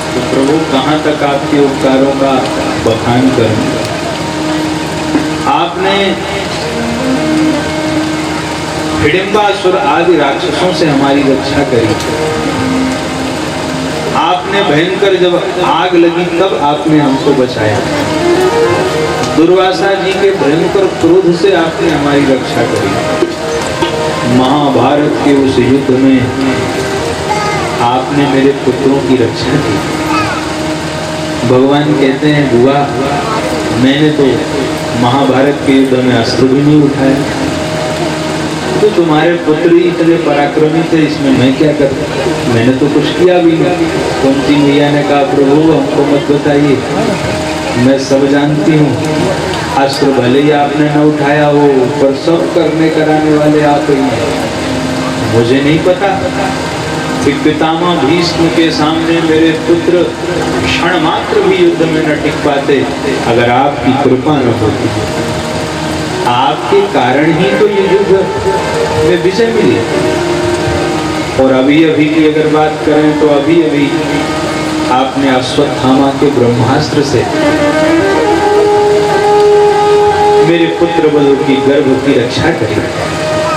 तो प्रभु कहाँ तक आपके उपकारों का बखान करूं। आपने हिडिंबासुर आदि राक्षसों से हमारी रक्षा करी। आपने भयंकर जब आग लगी तब आपने हमको बचाया। दुर्वासा जी के भयंकर क्रोध से आपने हमारी रक्षा करी। महाभारत के उस युद्ध में आपने मेरे पुत्रों की रक्षा की। भगवान कहते हैं बुआ, मैंने तो महाभारत के युद्ध में अस्त्र भी नहीं उठाया, तो तुम्हारे पुत्र ही इतने पराक्रमी थे, इसमें मैं क्या कर, मैंने तो कुछ किया भी नहीं। कुंती मैया ने कहा प्रभु हमको मत बताइए, मैं सब जानती हूँ। अस्त्र भले ही आपने न उठाया हो पर सब करने कराने वाले आप ही हैं। मुझे नहीं पता कि पितामह भीष्म के सामने मेरे पुत्र क्षण मात्र भी युद्ध में न टिक पाते अगर आपकी कृपा न होती। आपके कारण ही तो ये युद्ध में विजय मिली। और अभी अभी की अगर बात करें तो अभी अभी आपने अश्वत्थामा के ब्रह्मास्त्र से मेरे पुत्र वधु की गर्भ की रक्षा करी,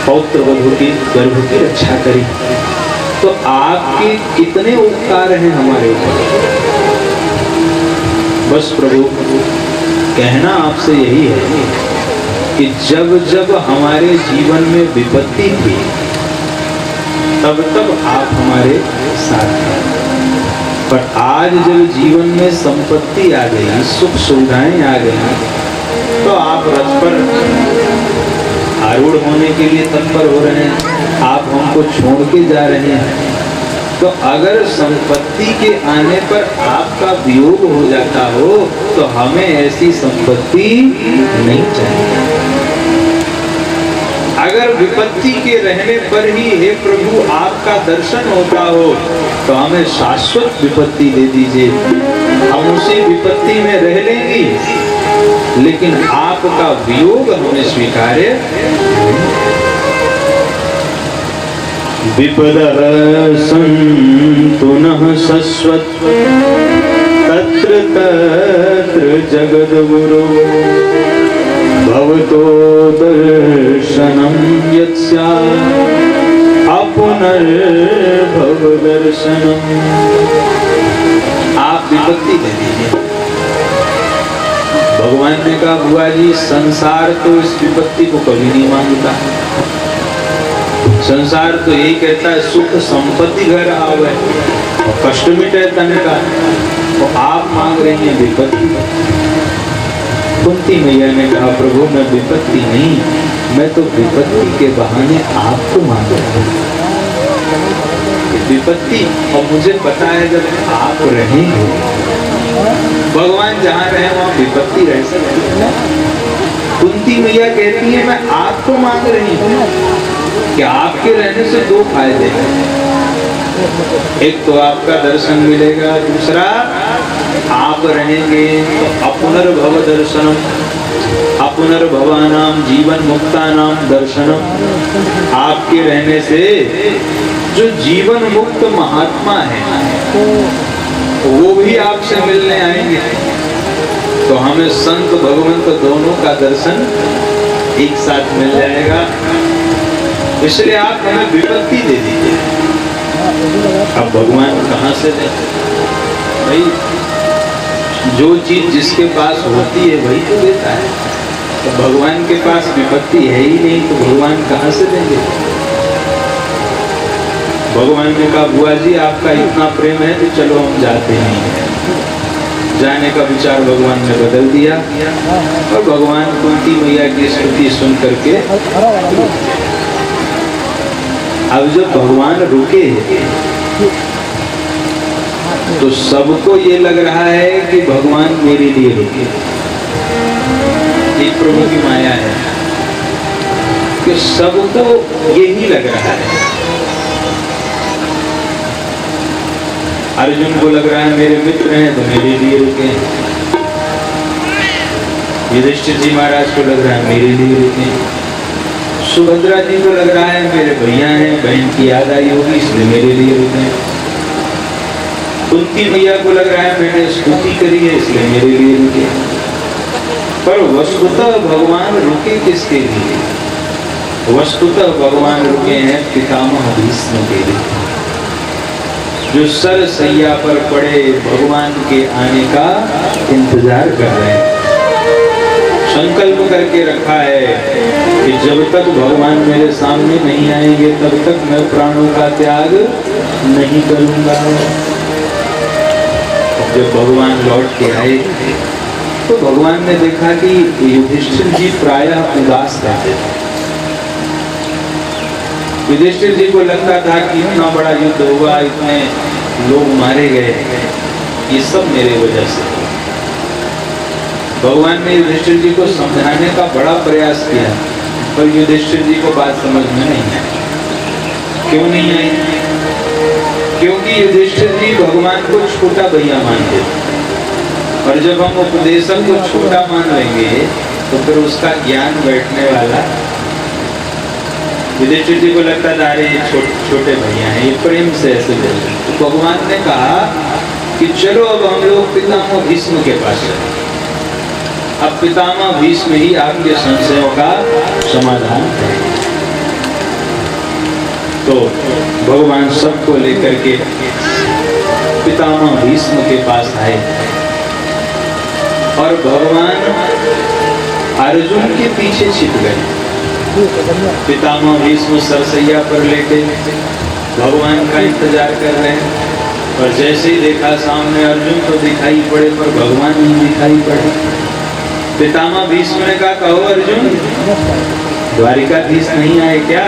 पौत्र वधु की गर्भ की रक्षा करी। तो आपके कितने उपकार हैं हमारे ऊपर। बस प्रभु कहना आपसे यही है कि जब जब हमारे जीवन में विपत्ति थी तब तब आप हमारे साथ थे, पर आज जब जीवन में संपत्ति आ गई, सुख सुविधाएं आ गई, तो आप रथ पर आरूढ़ होने के लिए तत्पर हो रहे हैं, आप हमको छोड़ के जा रहे हैं। तो अगर संपत्ति के आने पर आपका वियोग हो जाता हो तो हमें ऐसी संपत्ति नहीं चाहिए। अगर विपत्ति के रहने पर ही हे प्रभु आपका दर्शन होता हो तो हमें शाश्वत विपत्ति दे दीजिए। हम उसी विपत्ति में रह लेंगे लेकिन आपका वियोग हमें स्वीकार्य। विपदः सन्तु नः शश्वत् तत्र तत्र जगद्गुरो भवतो दर्शनं यत् स्यात् अपुनर्भव दर्शनम्। आप विपत्ति दे दीजिए। भगवान ने कहा बुआ जी संसार तो इस विपत्ति को कभी नहीं मांगता। संसार तो यही कहता है सुख संपत्ति घर आवे और कष्ट मिटे तन का, तो आप मांग रही हैं विपत्ति। कुंती मैया ने कहा प्रभु मैं विपत्ति नहीं, मैं तो विपत्ति के बहाने आपको मांग रही हूँ। विपत्ति और मुझे पता है जब आप रहेंगे भगवान जहाँ रहे वहाँ विपत्ति रह सकती है। कुंती मैया कहती है मैं आपको मांग रही हूँ कि आपके रहने से दो फायदे हैं। एक तो आपका दर्शन मिलेगा, दूसरा आप रहेंगे तो अपुनर्भव दर्शनम, अपुनर्भवानाम जीवन मुक्तानाम दर्शनम। आपके रहने से जो जीवन मुक्त महात्मा है वो भी आपसे मिलने आएंगे, तो हमें संत भगवंत दोनों का दर्शन एक साथ मिल जाएगा। इसलिए आप हमें विपत्ति दे दीजिए। अब भगवान कहाँ से दे भाई? जो चीज जिसके पास होती है वही तो देता है। तो भगवान के पास विपत्ति है ही नहीं तो भगवान कहाँ से देंगे? भगवान ने कहा बुआ जी आपका इतना प्रेम है तो चलो हम जाते हैं। जाने का विचार भगवान ने बदल दिया और भगवान कुंती मैया की स्तुति सुन करके, अब जब भगवान रुके तो सबको ये लग रहा है कि भगवान मेरे लिए रुके। एक प्रभु की माया है कि सबको यही लग रहा है। अर्जुन को लग रहा है मेरे मित्र हैं तो मेरे लिए रुके। युधिष्ठिर जी महाराज को लग रहा है मेरे लिए रुके। सुभद्रा जी को लग रहा है मेरे भैया हैं, बहन की याद आई होगी इसलिए मेरे लिए रुके। कुंती मैया को लग रहा है मैंने स्तुति करी है इसलिए मेरे लिए रुके। पर वस्तुतः भगवान रुके किसके लिए? वस्तुतः भगवान रुके हैं पितामह भीष्म के लिए, जो सर सैया पर पड़े भगवान के आने का इंतजार कर रहे हैं। संकल्प करके रखा है कि जब तक भगवान मेरे सामने नहीं आएंगे तब तक मैं प्राणों का त्याग नहीं करूंगा। जब भगवान लौट के आए तो भगवान ने देखा कि युधिष्ठिर जी प्रायः उदास रहते थे। युधिष्ठिर जी को लगता था कि इतना बड़ा युद्ध हुआ, इतने लोग मारे गए, ये सब मेरे वजह से। भगवान ने युधिष्ठिर जी को समझाने का बड़ा प्रयास किया पर युधिष्ठिर जी को बात समझ में नहीं आई। क्यों नहीं आई? क्योंकि युधिष्ठिर जी भगवान को छोटा भैया मानते थे, और जब हम उपदेशक को छोटा मान लेंगे तो फिर उसका ज्ञान बैठने वाला। युधिष्ठिर जी को लगता था अरे छोटे भैया हैं, ये प्रेम से ऐसे बोलते। तो भगवान ने कहा कि चलो अब हम लोग पितामह भीष्म के पास चले। अब पितामह भीष्म ही आपके संशयों का समाधान करेंगे। तो भगवान सबको लेकर के पितामह भीष्म के पास आए और भगवान अर्जुन के पीछे छिप गए। पितामह भीष्म सरसैया पर लेटे भगवान का इंतजार कर रहे हैं और जैसे ही देखा सामने अर्जुन तो दिखाई पड़े पर भगवान नहीं दिखाई पड़े। पितामह भीष्म ने कहा कहो अर्जुन द्वारिकाधीश नहीं आए क्या?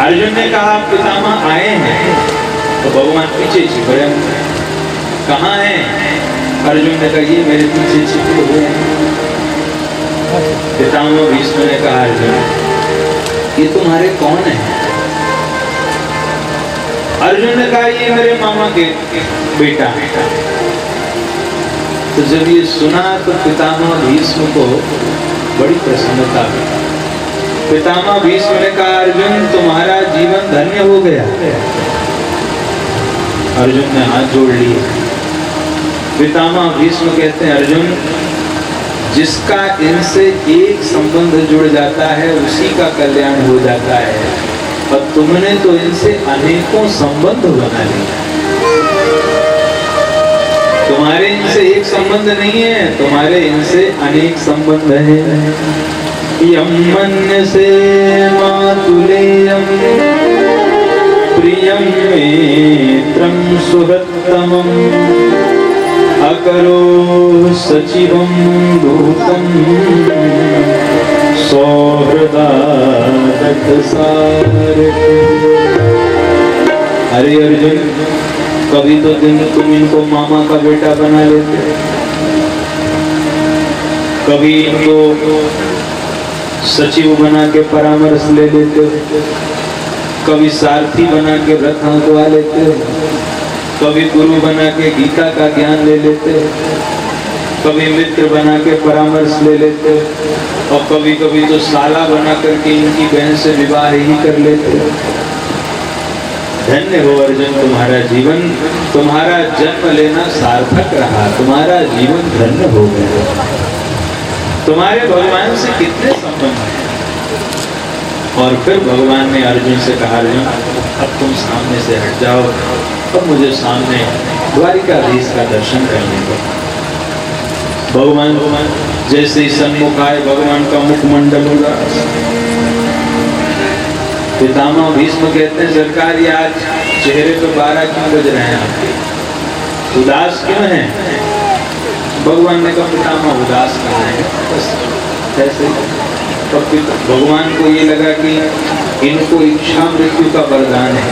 अर्जुन ने कहा पितामह आए हैं। तो भगवान पीछे छिपे हैं। कहाँ हैं? अर्जुन ने कहा ये मेरे पीछे छिपे हुए हैं। पितामह भीष्म ने कहा अर्जुन ये तुम्हारे कौन है? अर्जुन ने कहा ये मेरे मामा के बेटा है। तो जब ये सुना तो पितामह भीष्म को बड़ी प्रसन्नता हुई। पितामह भीष्म ने कहा अर्जुन तुम्हारा जीवन धन्य हो गया। अर्जुन ने हाथ जोड़ लिए। पितामह भीष्म कहते हैं अर्जुन जिसका इनसे एक संबंध जुड़ जाता है उसी का कल्याण हो जाता है, और तुमने तो इनसे अनेकों संबंध बना लिए। तुम्हारे इनसे एक संबंध नहीं है, तुम्हारे इनसे अनेक संबंध है। यम मन्यसे मातुलेयम प्रियम मित्रं सुहृत्तमं अकरो सचिवं दूतं सौहृदा दत्तसारथि। अरे अर्जुन कभी तो तुम इनको मामा का बेटा बना लेते, कभी इनको सचिव बना के परामर्श ले लेते, कभी सारथी बना के रथ हाँकवा लेते, कभी गुरु बना के गीता का ज्ञान ले लेते, कभी मित्र बना के परामर्श ले लेते, और कभी कभी तो साला बना करके इनकी बहन से विवाह ही कर लेते। धन्य हो अर्जुन तुम्हारा जीवन, तुम्हारा जन्म लेना सार्थक रहा, तुम्हारा जीवन धन्य हो गया। तुम्हारे भगवान से कितने संबंध हैं। और फिर भगवान ने अर्जुन से कहा, अर्जुन अब तुम सामने से हट जाओ, अब मुझे सामने द्वारिकाधीश का दर्शन करने दो। भगवान जैसे ही सन्मुख आए, भगवान का मुखमंडल उदास। पितामह भीष्म कहते हैं, सरकार ये आज चेहरे पे 12 क्यों बज रहे हैं आपके, उदास क्यों हैं? भगवान ने कहा, पितामह उदास कहाँ है, बस ऐसे। और फिर भगवान को ये लगा कि इनको इच्छा मृत्यु का वरदान है,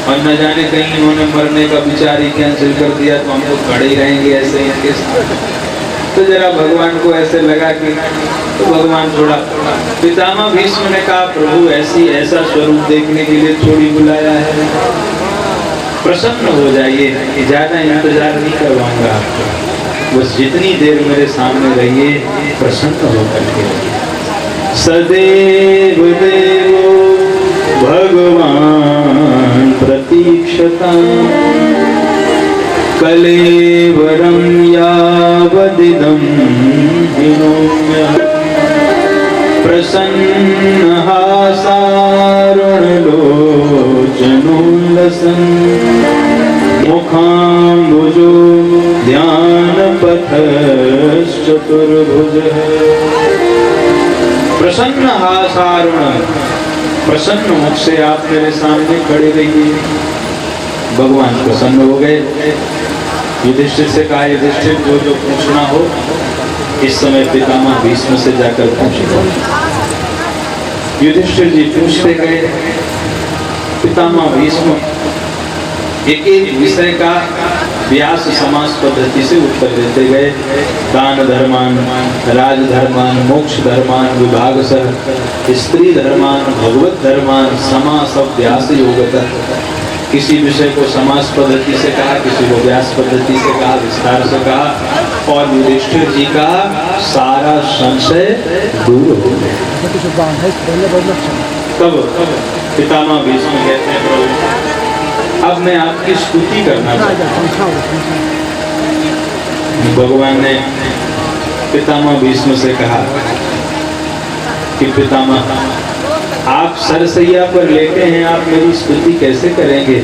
और न जाने कहीं इन्होंने मरने का विचार ही कैंसिल कर दिया तो हम तो खड़े ही रहेंगे ऐसे ही इनके साथ। तो जरा भगवान को ऐसे लगा कि, तो भगवान थोड़ा, पितामह भीष्म ने कहा, प्रभु ऐसा स्वरूप देखने के लिए थोड़ी बुलाया है, प्रसन्न हो जाइए, ज्यादा इंतजार नहीं करवाऊंगा आपको, बस जितनी देर मेरे सामने रहिए प्रसन्न होकर के रहिए। सदैव देवो भगवान प्रतीक्षता कलेवरं यावदिदं हिनोम्यः प्रसन्नः सारुणलोचनोल्लसन् मुखाम्बुजो ध्यानपथश्चतुर्भुजः। प्रसन्न हासारुण, प्रसन्न मुख से आप मेरे सामने खड़े रहिए। भगवान प्रसन्न हो गए। युधिष्ठिर से कहा, युधिष्ठिर जो पूछना हो इस समय पितामह भीष्म से जाकर पूछो। युधिष्ठिर जी पूछते गए, पितामह भीष्म एक एक विषय का व्यास समास पद्धति से उत्तर देते गए। दान धर्मान, राजधर्मान, मोक्ष धर्मान, विभागशः, स्त्री धर्मान, भगवत धर्मान, समास व्यास योगतः। किसी विषय को समास पद्धति से कहा, किसी को व्यास पद्धति से कहा, विस्तार से कहा, और युधिष्ठिर जी का सारा संशय दूर हो गया। तब पितामह भीष्म कहते हैं, प्रभु अब मैं आपकी स्तुति करना चाहता हूँ। भगवान ने पितामह भीष्म से कहा कि पितामह आप सरसैया पर लेटे हैं, आप मेरी स्तुति कैसे करेंगे?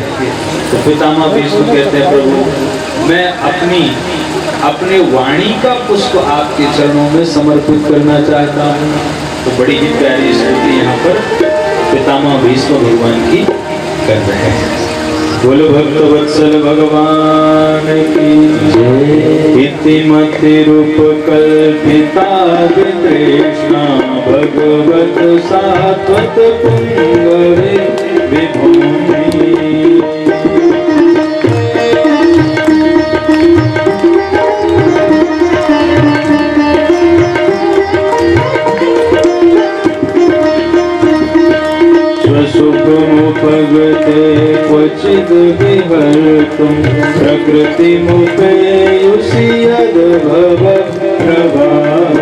तो पितामह भीष्म कहते हैं, प्रभु मैं अपनी वाणी का पुष्प आपके चरणों में समर्पित करना चाहता हूँ। तो बड़ी ही प्यारी स्तुति यहाँ पर पितामह भीष्म भगवान की कर रहे हैं। बोलो भक्त वत्सल भगवान की जय। इतिमति रूप कल्पिता वितृष्णा भगवत सात्वत पुंगवे विभूमि। स्वसुखमुपगते क्वचिद् विहर्तुं प्रकृतिमुपेयुषि यद्भव प्रभावः।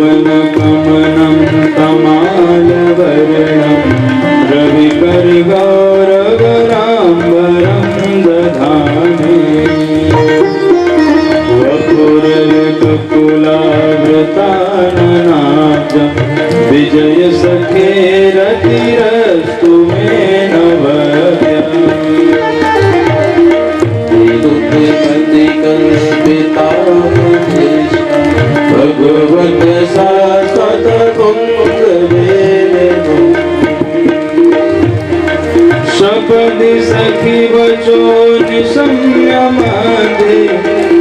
त्रिभुवनगमनं तमालवर्णं रविकरगौरवराम्बरं दधामि। वपुरकुलावृताननाथं विजय सखे रतिरस्तु मे नवद्यम्। भगवत शाश्वत पुंगवे सपदि सखी बचो निसंयमादे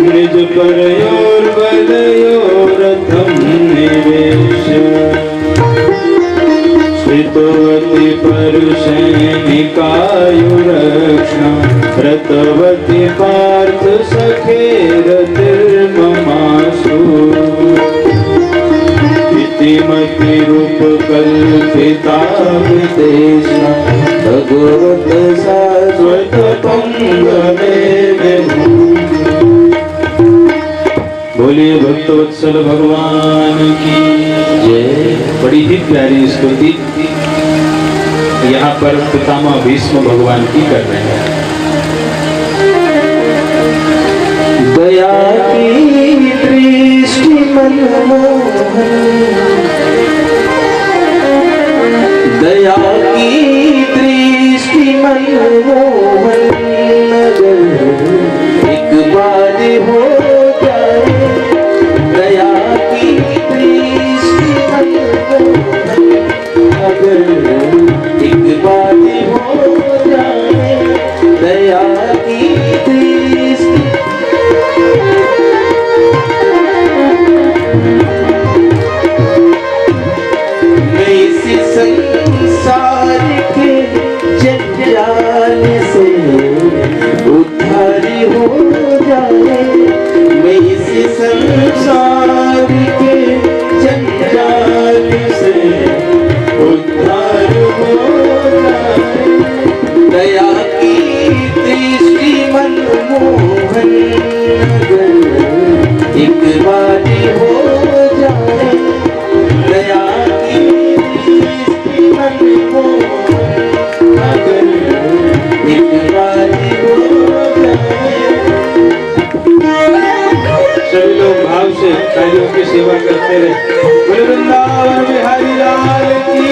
निज परयोर बलयोरथं निवेश। स्थितवती परुषैनिकायुरक्षा रतवती पार्थ सखेरतिर्ममासु। श्रीमती रूप कल्पिता कृष्ण भगवत शाश्वत पंग बोलिए भक्तवत्सल भगवान की जय। बड़ी ही प्यारी स्तुति यहाँ पर पितामह भीष्म भगवान की कर रहे हैं। दया की दृष्टि मनमोहन, दया की दृष्टि मनमोहन, अगर एक बार हो जाए, दया की दृष्टि मनमोहन, अगर एक बार हो जाए, दया की दृष्टि। मैं इस संसार के जंजाल से उद्धार हो जाए, मैं इस संसार के जंजाल से उद्धार हो जाए, दया की दृष्टि मनमोहन, अगर एक बार हो जाए, दया की दृष्टि मनमोहन, अगर एक बार हो जाए। सभी लोग भाव से तालियों की सेवा करते रहे। बोले वृंदावन बिहारी लाल की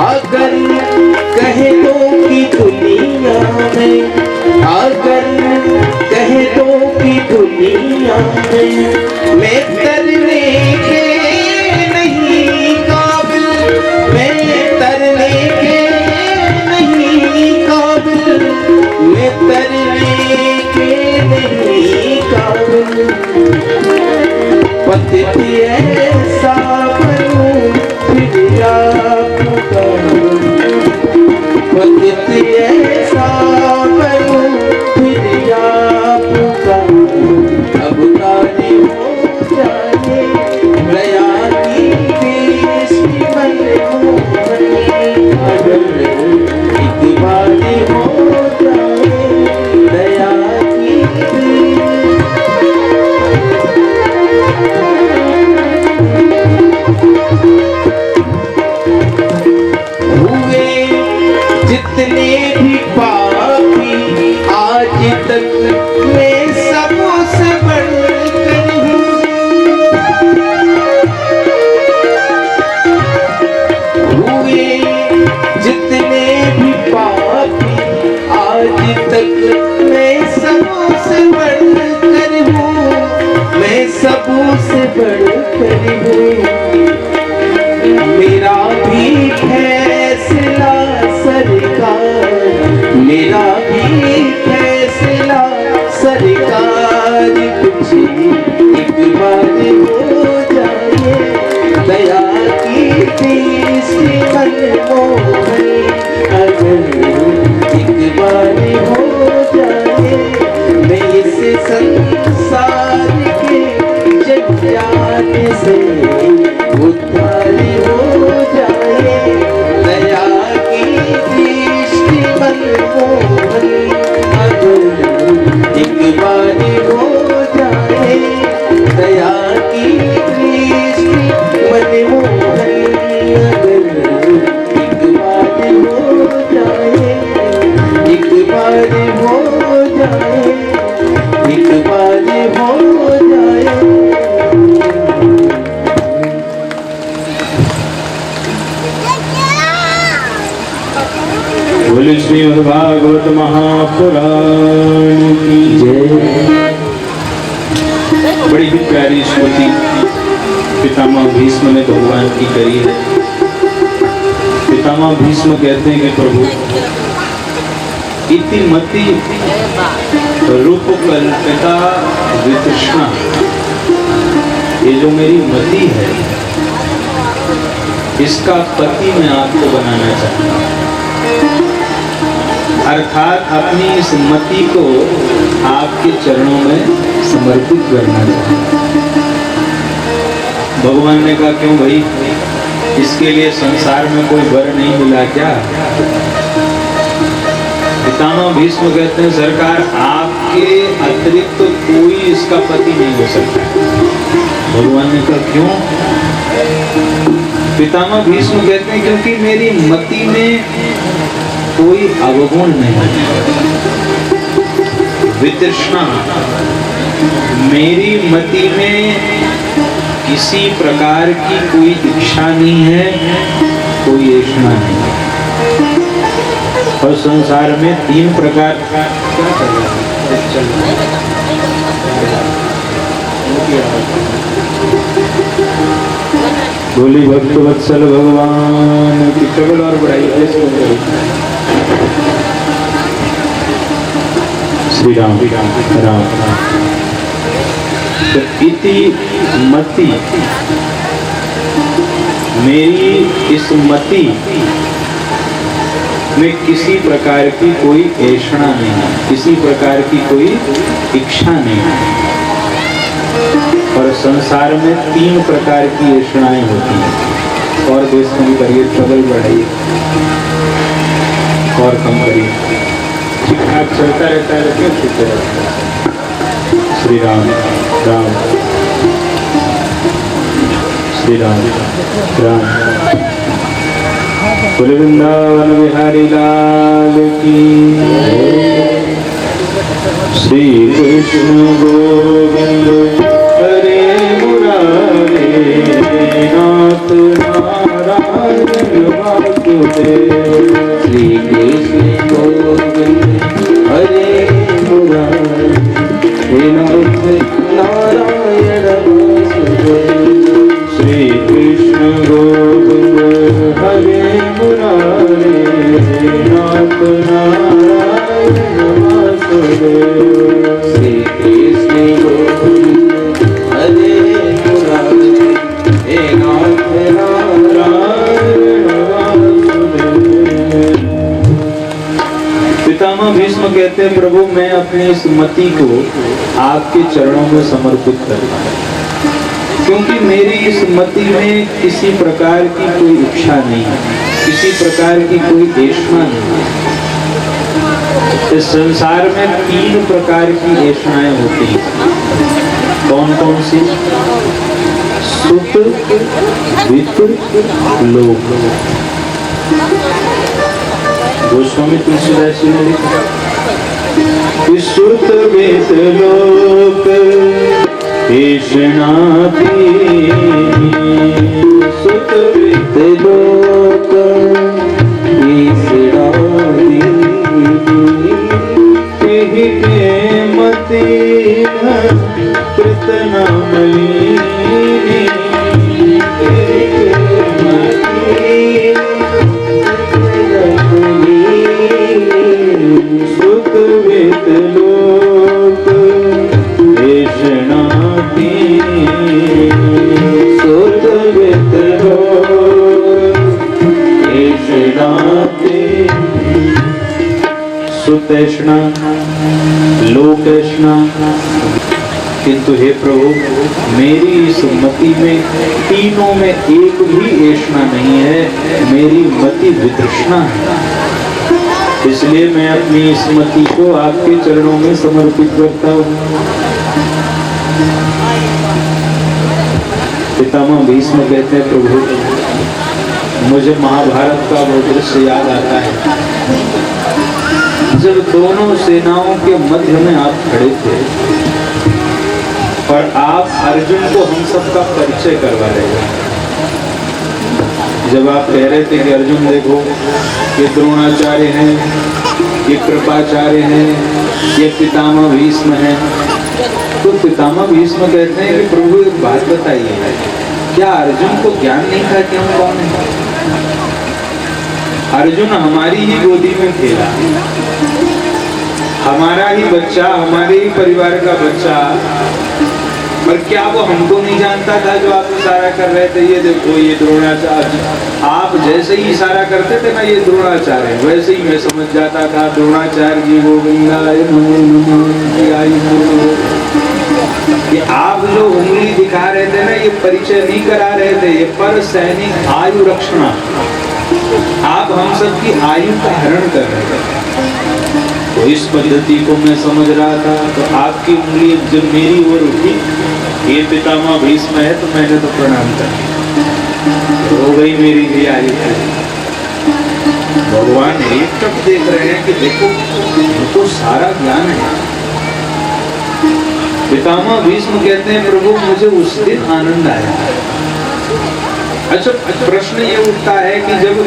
अगर कह दो कि दुनिया में, अगर कह दो कि दुनिया में मैं तरने के नहीं काबिल, मैं तरने के नहीं काबिल, मैं तरने के नहीं काबिल, पतित ऐसा बनूं फिर आपका, पतित ऐसा बनूं फिर आपका, अब तारी हो जाए, दया की दृष्टि मनमोहन, अगर एक बार हो जाए, दया की हुए जितने भी पापी आज तक, मैं सबसे बढ़कर हूँ, हुए जितने भी पापी आज तक, मैं सबसे बढ़कर हूँ, मैं सबसे बढ़कर हूँ, मेरा भी फैसला सरकार, मेरा भी फैसला सरकार, कुछ एक बार हो जाए, दया की दृष्टि मनमोहन, अगर एक बार हो जाए, मैं इस संसार के जंजाल से उद्धार हो जाए, दया की दृष्टि मनमोहन, अगर एक बार हो जाए, दया की दृष्टि मनमोहन, अगर एक बार हो जाए, एक बार हो जाए, एक बार हो जाए। बोले श्रीमद् भागवत महापुराण की जय। बड़ी ही प्यारी स्तुति पितामह भीष्म ने भगवान की करी है। पितामह भीष्म कहते हैं कि प्रभु इति मति रूप कल्पिता वितृष्णा, ये जो मेरी मति है इसका पति मैं आपको बनाना चाहता हूँ, अर्थात अपनी इस मति को आपके चरणों में समर्पित करना चाहता हूँ। भगवान ने कहा क्यों भाई, इसके लिए संसार में कोई वर नहीं मिला क्या? पितामह भीष्म कहते हैं सरकार आपके अतिरिक्त तो कोई इसका पति नहीं हो सकता। भगवान ने कहा क्यों? पितामह भीष्म कहते हैं क्योंकि मेरी मति में कोई अवगुण नहीं, वितृष्णा, मेरी मति में किसी प्रकार की कोई इच्छा नहीं है, कोई ऐसा नहीं। और संसार में 3 प्रकार का बोली भक्त वत्सल भगवान की चगल और बढ़ाई। श्री राम राम तो इति मति, मेरी इस मति में किसी प्रकार की कोई ऐषणा नहीं, किसी प्रकार की कोई इच्छा नहीं। और संसार में 3 प्रकार की ऐषणाएं होती हैं। और देश कम करिए, ट्रबल बढ़ाइए और कम करिए, ठीक ठाक चलता रहता है, क्यों छूटते रहता है? श्री राम राम श्री राम राम। बोले वृंदावन बिहारी लाल की। श्री कृष्ण गोविंद हरे मुरारे, नाथ नारायण वासुदेव। श्री कृष्ण गोविंद हरे मुरारे, नाथ नारायण वासुदेव। श्री कृष्ण गोविंद हरे मुरारे, नाथ नारायण वासुदेव। श्री कृष्ण गोविंद हरे मुरारे, नाथ नारायण वासुदेव। पितामह भीष्म कहते हैं प्रभु मैं अपनी इस मति को आपके चरणों में समर्पित करता हूँ, क्योंकि मेरी इस मति में किसी प्रकार की कोई इच्छा नहीं, किसी प्रकार की कोई ऐषणा नहीं। इस संसार में 3 प्रकार की ऐषणाएं होती हैं। कौन कौन सी? सुत, वित्त, लोभ। गोस्वामी तुलसीदास जी ने लिखा सुत वित्त लोभ ऐषणा थी, सुत वित्त लोभ ऐषणा थी, तेहि के मति कृतना मलिनी, तेहि के मति सुत वित्त लोभ ऐषणा थी, सुत वित्त लोभ ऐषणा थी। सुत ऐषणा, लोक ऐषणा, किंतु हे प्रभु मेरी इस मति में तीनों में एक भी ऐषणा नहीं है, मेरी मति वितृष्णा है। इसलिए मैं अपनी इस मति को आपके चरणों में समर्पित करता हूँ। पितामह भीष्म कहते हैं प्रभु मुझे महाभारत का वो दृश्य याद आता है जब दोनों सेनाओं के मध्य में आप खड़े थे और आप अर्जुन को हम सबका परिचय करवा रहे थे। जब आप कह रहे थे कि अर्जुन देखो ये द्रोणाचार्य हैं, ये कृपाचार्य हैं, ये पितामह भीष्म हैं, तो पितामह भीष्म कहते हैं कि प्रभु एक बात बताइए क्या अर्जुन को ज्ञान नहीं था कि हम कौन है? अर्जुन हमारी ही गोदी में खेला, हमारा ही बच्चा, हमारे ही परिवार का बच्चा, पर क्या वो हमको नहीं जानता था जो आप इशारा कर रहे थे? ये देखो, ये द्रोणाचार्य, आप जैसे ही इशारा करते थे ना, ये द्रोणाचार्य, वैसे ही मैं समझ जाता था द्रोणाचार्य जी गोविंदाय नमो नमः। ये आप जो उंगली दिखा रहे थे ना, ये परिचय नहीं करा रहे थे, ये पर सैनिक आयु रक्षणा, आप हम सबकी आयु का हरण कर रहे थे। तो इस पद्धति को मैं समझ रहा था, तो आपकी उंगली जब मेरी ओर उठी, ये पितामह भीष्म है, तो मैंने तो प्रणाम कर दिया, हो गई मेरी भी आयु। भगवान एक तक देख रहे हैं कि देखो तो सारा ज्ञान है। पितामह भीष्म कहते हैं प्रभु मुझे उस दिन आनंद आया। अच्छा, प्रश्न ये उठता है कि जब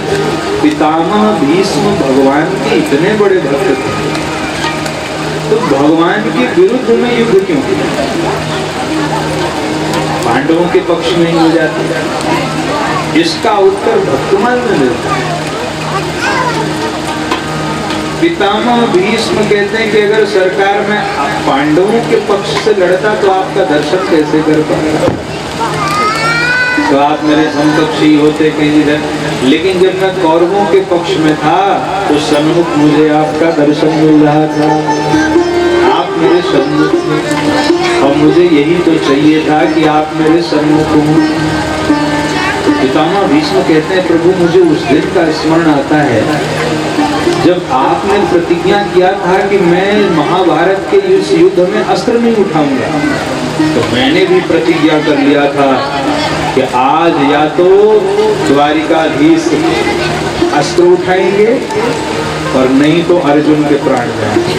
पितामह भीष्म भगवान के इतने बड़े भक्त थे, तो भगवान के विरुद्ध में युद्ध क्यों किया? पांडवों के पक्ष में ही हो जाता। इसका उत्तर भक्तमाल में मिलता है। पितामह भीष्म कहते हैं कि अगर सरकार में पांडवों के पक्ष से लड़ता तो आपका दर्शन कैसे कर पाता? तो आप मेरे समकक्षी होते कहीं इधर, लेकिन जब मैं कौरवों के पक्ष में था तो सन्मुख मुझे आपका दर्शन मिल रहा था, आप मेरे सन्मुख में, और मुझे यही तो चाहिए था कि आप मेरे सन्मुख हो। पितामह भीष्म कहते हैं प्रभु मुझे उस दिन का स्मरण आता है जब आपने प्रतिज्ञा किया था कि मैं महाभारत के इस युद्ध में अस्त्र नहीं उठाऊंगा। तो मैंने भी प्रतिज्ञा कर लिया था कि आज या तो द्वारिकाधीश अस्त्र उठाएंगे और नहीं तो अर्जुन के प्राण जाएंगे।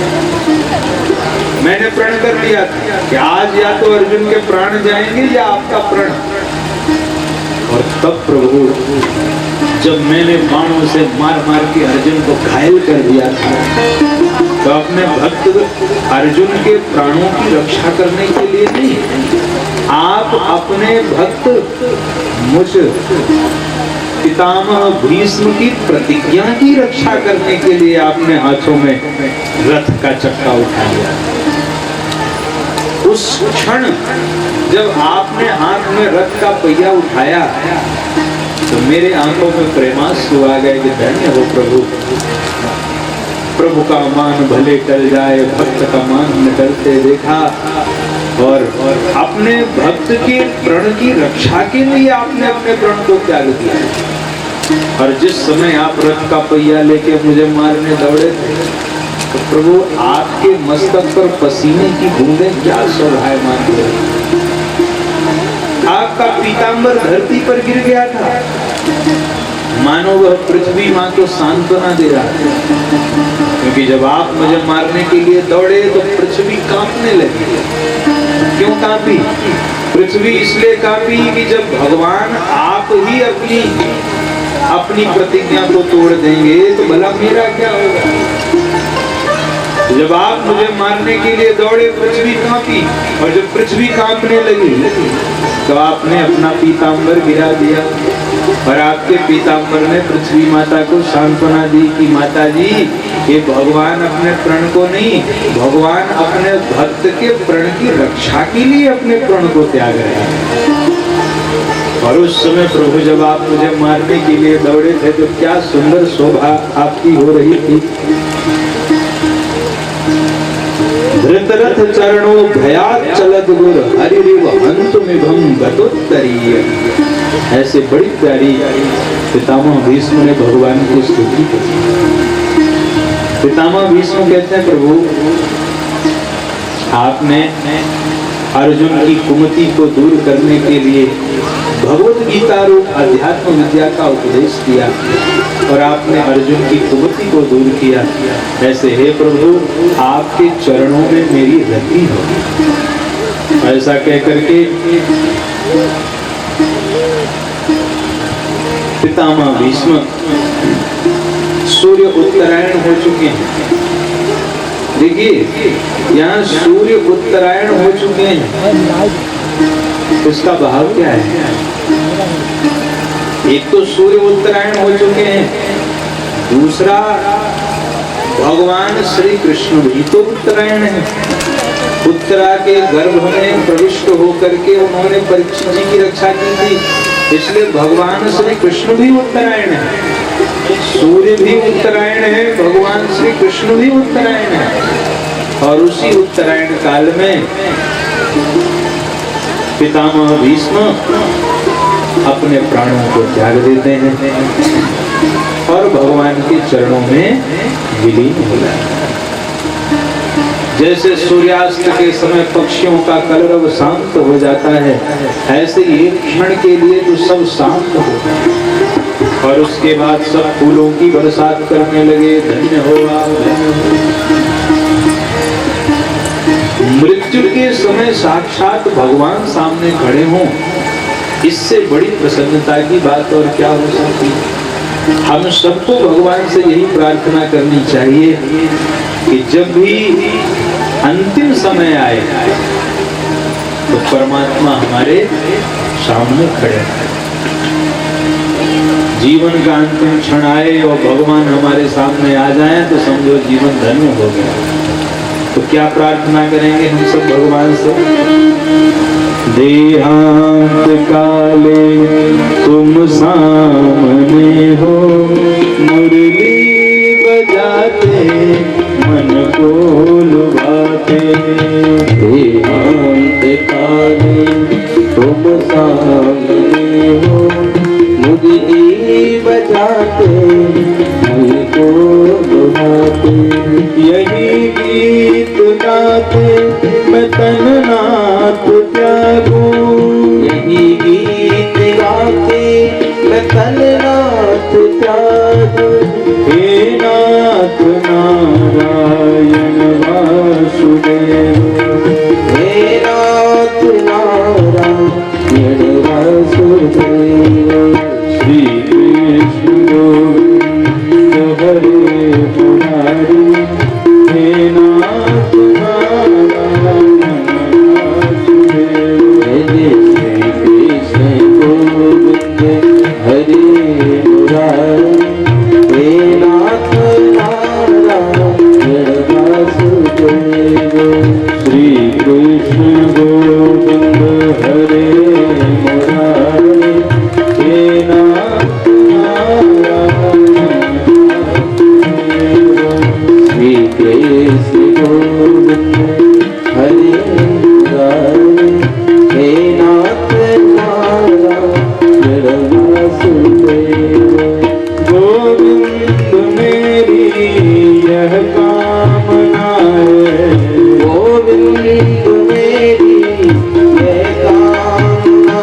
मैंने प्रण कर लिया था कि आज या तो अर्जुन के प्राण जाएंगे या आपका प्रण। और तब प्रभु जब मैंने बाणों से मार मार के अर्जुन को घायल कर दिया था, तो अपने भक्त अर्जुन के प्राणों की रक्षा करने के लिए नहीं, आप अपने भक्त मुझ पितामह भीष्म की प्रतिज्ञा की रक्षा करने के लिए आपने हाथों में रथ का चक्का उठा लिया। उस क्षण जब आपने हाथ में रथ का पहिया उठाया तो मेरे आंखों में प्रेमाश्रु आ गए कि धन्य हो प्रभु, प्रभु का मान भले टल जाए, भक्त का मान न टलते देखा। और अपने भक्त के प्रण की रक्षा के लिए आपने अपने प्रण को त्याग दिया। और जिस समय आप रथ का पहिया लेके मुझे मारने दौड़े थे, तो प्रभु आपके मस्तक पर पसीने की बूंदें क्या शोभायमान हो रही। आपका पीतांबर धरती पर गिर गया था, मानो वह पृथ्वी मां को सांत्वना दे रहा था, क्योंकि जब आप मुझे मारने के लिए दौड़े तो पृथ्वी कांपने लगी। क्यों कांपी? पृथ्वी इसलिए कांपी कि जब भगवान आप ही अपनी प्रतिज्ञा को तोड़ देंगे तो भला मेरा क्या होगा। जब आप मुझे मारने के लिए दौड़े पृथ्वी कांपी, और जब पृथ्वी कांपने लगी तो आपने अपना पीतांबर गिरा दिया, और आपके पीतांबर ने पृथ्वी माता को सांत्वना दी कि माता जी ये भगवान अपने प्रण को नहीं, भगवान अपने भक्त के प्रण की रक्षा के लिए अपने प्रण को त्याग रहे हैं। और उस समय प्रभु जब आप मुझे मारने के लिए दौड़े थे तो क्या सुंदर शोभा आपकी हो रही थी। धृतरथ चरणों भयात चलत गुर हरिरिव हंतुमिभं गतोत्तरीय। ऐसे बड़ी प्यारी पितामह भीष्म ने भगवान की स्तुति की। पितामह भीष्म कहते हैं प्रभु आपने अर्जुन की कुमति को दूर करने के लिए भगवत गीता रूप अध्यात्म विद्या का उपदेश दिया, और आपने अर्जुन की कुमति को दूर किया। ऐसे हे प्रभु आपके चरणों में मेरी रति हो। ऐसा कहकर के पितामह भीष्म सूर्य उत्तरायण हो चुके हैं। देखिए यहाँ सूर्य उत्तरायण हो चुके हैं, इसका भाव क्या है? एक तो सूर्य उत्तरायण हो चुके हैं, दूसरा भगवान श्री कृष्ण भी तो उत्तरायण है। उत्तरा के गर्भ में प्रविष्ट होकर के उन्होंने परीक्षित जी की रक्षा की थी, इसलिए भगवान श्री कृष्ण भी उत्तरायण है। सूर्य भी उत्तरायण है, भगवान श्री कृष्ण भी उत्तरायण है। और उसी उत्तरायण काल में पितामह भीष्म अपने प्राणों को त्याग देते हैं और भगवान के चरणों में विलीन हो जाते हैं। जैसे सूर्यास्त के समय पक्षियों का कलरव शांत हो जाता है, ऐसे ही एक क्षण के लिए तो सब शांत हो गए और उसके बाद सब फूलों की बरसात करने लगे। धन्य हो आप। मृत्यु के समय साक्षात भगवान सामने खड़े हों, इससे बड़ी प्रसन्नता की बात और क्या हो सकती है। हम सबको भगवान से यही प्रार्थना करनी चाहिए कि जब भी अंतिम समय आए तो परमात्मा हमारे सामने खड़े हैं। जीवन का अंतिम क्षण आए और भगवान हमारे सामने आ जाए तो समझो जीवन धन्य हो गया। तो क्या प्रार्थना करेंगे हम सब भगवान से? देहांत काले तुम सामने हो, मुरली बजाते मन को लुभाते। देहांत काले तुम सामने हो, मुरली बजाते मन को लुभाते। यही गीत गाते मैं तन नाथ त्यागूं, यही गीत गाते मैं तन नाथ त्यागूं। हे नाथ नारायण वासुदेव, हे नाथ नारायण वासुदेव। श्री कृष्ण गोविंद हरे मुरारी, हे नाथ नारायण वासुदेव। श्री कृष्ण गोविंद हरे मुरारी, हे नाथ नारायण वासुदेव। श्री कृष्ण गोविंद हरे मुरारी, हे नाथ नारायण वासुदेव। श्री कृष्ण गोविंद हरे मुरारी, हे नाथ नारायण वासुदेव। गोविंद मेरी यह कामना है, गोविंद मेरी यह कामना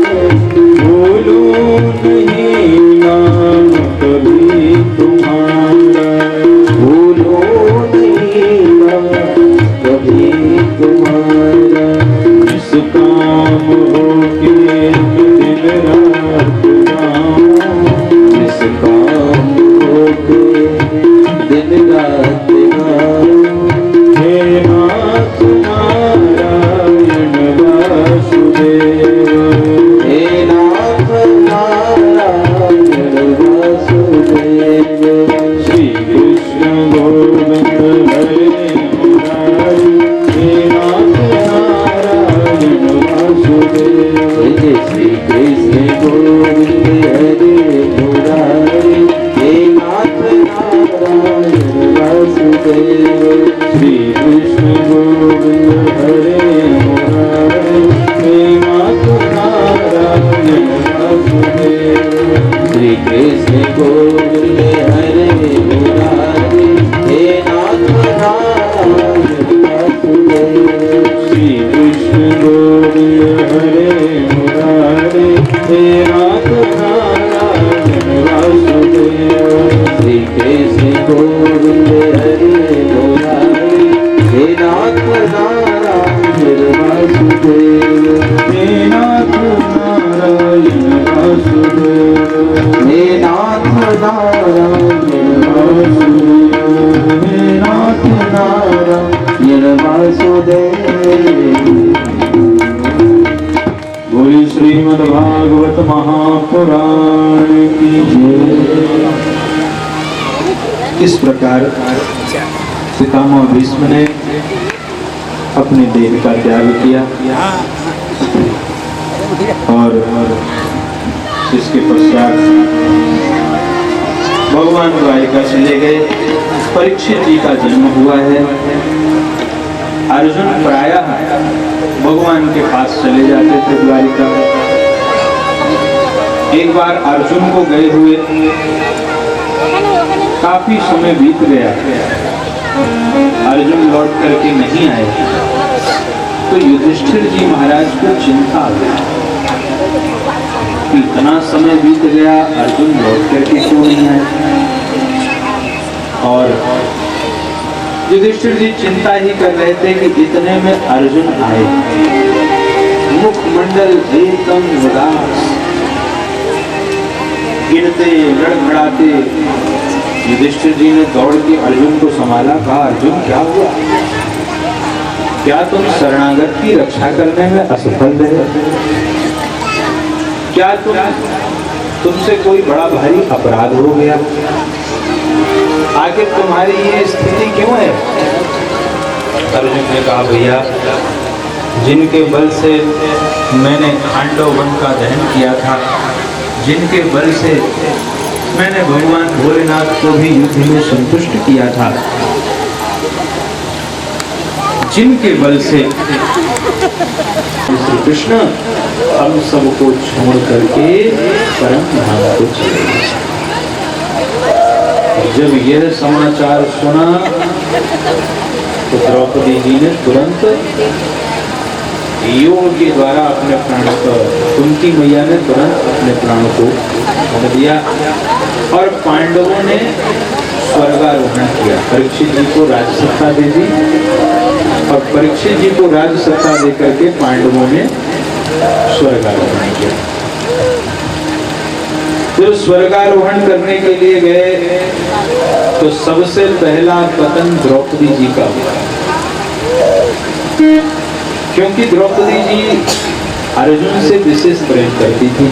है, भूलूं नहीं नाम कभी तुम्हारा। भूलो नहीं नाम कभी तुम्हारा। निष्काम होके दिन रात गाऊं, निष्काम होके दिन रात गाऊं। हे नाथ नारायण वासुदेव, हे नाथ नारायण वासुदेव। श्री कृष्ण गोविंद हरे मुरारी, हे नाथ नारायण वासुदेव। जय श्री कृष्ण गोविंद हरे मुरारी, हे नाथ नारायण वासुदेव। श्री कृष्ण गोविंद हरे मुरारी, हे नाथ नारायण वासुदेव। श्री कृष्ण गोविंद हरे मुरारी, हे नाथ नारायण वासुदेव। श्री कृष्ण गोविंद हरे मुरारी, हे नाथ नारायण वासुदेव। श्री कृष्ण गोविंद हरे मुरारी, हे नाथ नारायण वासुदेव। हे नाथ नारायण वासुदेव, हे नाथ नारायण वासुदेव। हे नाथ नारायण वासुदेव। श्रीमद्भागवत महापुराण की जय। इस प्रकार पितामह भीष्म ने अपने देह का त्याग किया और इसके पश्चात भगवान द्वारिका चले गए। परीक्षित जी का जन्म हुआ है। अर्जुन प्रायः भगवान के पास चले जाते थे द्वारिका। एक बार अर्जुन को गए हुए काफी समय बीत गया, अर्जुन लौट करके नहीं आए, तो युधिष्ठिर जी महाराज को चिंता आ गई। इतना समय बीत गया, अर्जुन लौट करके क्यों नहीं आए। और युधिष्ठिर जी चिंता ही कर रहे थे कि इतने में अर्जुन आए। मुखमंडल एकदम उदास, गिरते लड़खड़ाते युधिष्ठिर जी ने दौड़ के अर्जुन को संभाला। कहा, अर्जुन क्या हुआ? क्या तुम शरणागत की रक्षा करने में असफल रहे? क्या तुमसे कोई बड़ा भारी अपराध हो गया? आखिर तुम्हारी ये स्थिति क्यों है? अर्जुन ने कहा, भैया जिनके बल से मैंने खांडव वन का दहन किया था, जिनके बल से मैंने भगवान भोलेनाथ को भी युद्ध में संतुष्ट किया था, जिनके बल से श्री कृष्ण हम सबको छोड़ करके परम धाम को चले। जब यह समाचार सुना तो द्रौपदी जी ने तुरंत योग के द्वारा अपने प्राण को, कुंती मैया ने तुरंत अपने प्राण को छोड़ दिया और पांडवों ने स्वर्गारोहण किया। परीक्षित जी को राजसत्ता दे दी और परीक्षित जी को राजसत्ता दे करके पांडवों ने स्वर्गारोहण किया। जब स्वर्गारोहण करने के लिए गए तो सबसे पहला पतन द्रौपदी जी का हुआ, क्योंकि द्रौपदी जी अर्जुन से विशेष प्रेम करती थी।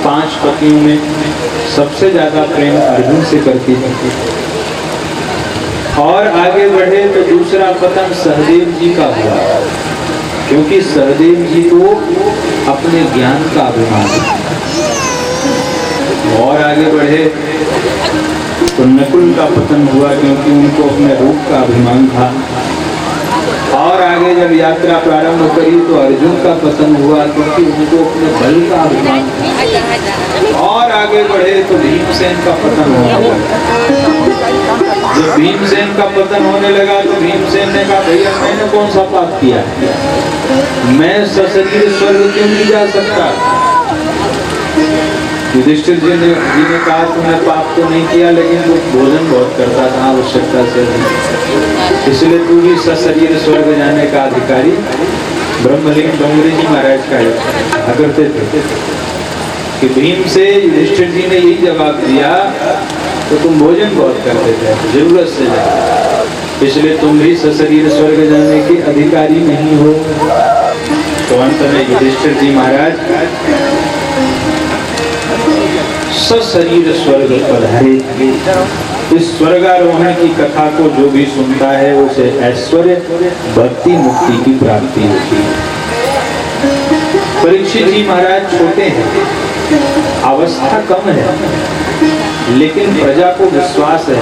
5 पतियों में सबसे ज्यादा प्रेम अर्जुन से करती थी। और आगे बढ़े तो दूसरा पतन सहदेव जी का हुआ, क्योंकि सहदेव जी को अपने ज्ञान का अभिमान। और आगे बढ़े तो नकुल का पतन हुआ, क्योंकि उनको अपने रूप का अभिमान था। और आगे जब यात्रा प्रारंभ करी तो अर्जुन का पतन हुआ, क्योंकि उनको अपने बल का अभिमान था। और आगे बढ़े तो भीमसेन का पतन होने लगा। जब भीमसेन का पतन होने लगा तो भीमसेन ने कहा, भैया मैंने कौन सा पाप किया? मैं सशरीर स्वर्ग क्यों नहीं जा सकता? युधिष्ठिर जी ने कहा, तुमने पाप तो नहीं किया, लेकिन तू भोजन बहुत करता था आवश्यकता से, इसलिए तू भी सशरीर स्वर्ग जाने का अधिकारी। ब्रह्मलिंग डोंगरी जी महाराज का करते थे कि भीम से युधिष्ठिर जी ने यही जवाब दिया, तो तुम भोजन बहुत करते थे, जरूरत से ज्यादा, इसलिए तुम भी सशरीर स्वर्ग जाने के अधिकारी नहीं हो। तो अंत में युधिष्ठिर जी महाराज सशरीर स्वर्ग पधारे। इस स्वर्गारोहण की कथा को जो भी सुनता है उसे ऐश्वर्य, भक्ति, मुक्ति की प्राप्ति होती है। परीक्षित जी महाराज छोटे हैं, अवस्था कम है, लेकिन प्रजा को विश्वास है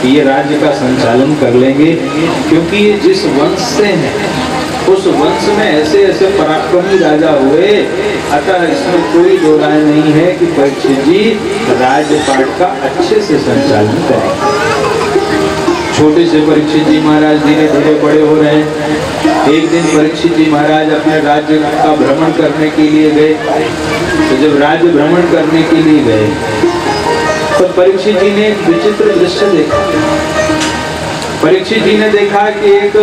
कि ये राज्य का संचालन कर लेंगे, क्योंकि ये जिस वंश से हैं उस वंश में ऐसे ऐसे पराक्रमी राजा हुए। अतः इसमें कोई दो राय नहीं है कि परीक्षित जी राज्यपाट का अच्छे से संचालन करें। छोटे से परीक्षित जी महाराज धीरे धीरे बड़े हो रहे हैं। एक दिन परीक्षित जी महाराज अपने राज्य का भ्रमण करने के लिए गए। तो जब राज्य भ्रमण करने के लिए गए तो परीक्षित जी ने एक विचित्र दृश्य देखा। परीक्षित जी ने देखा कि एक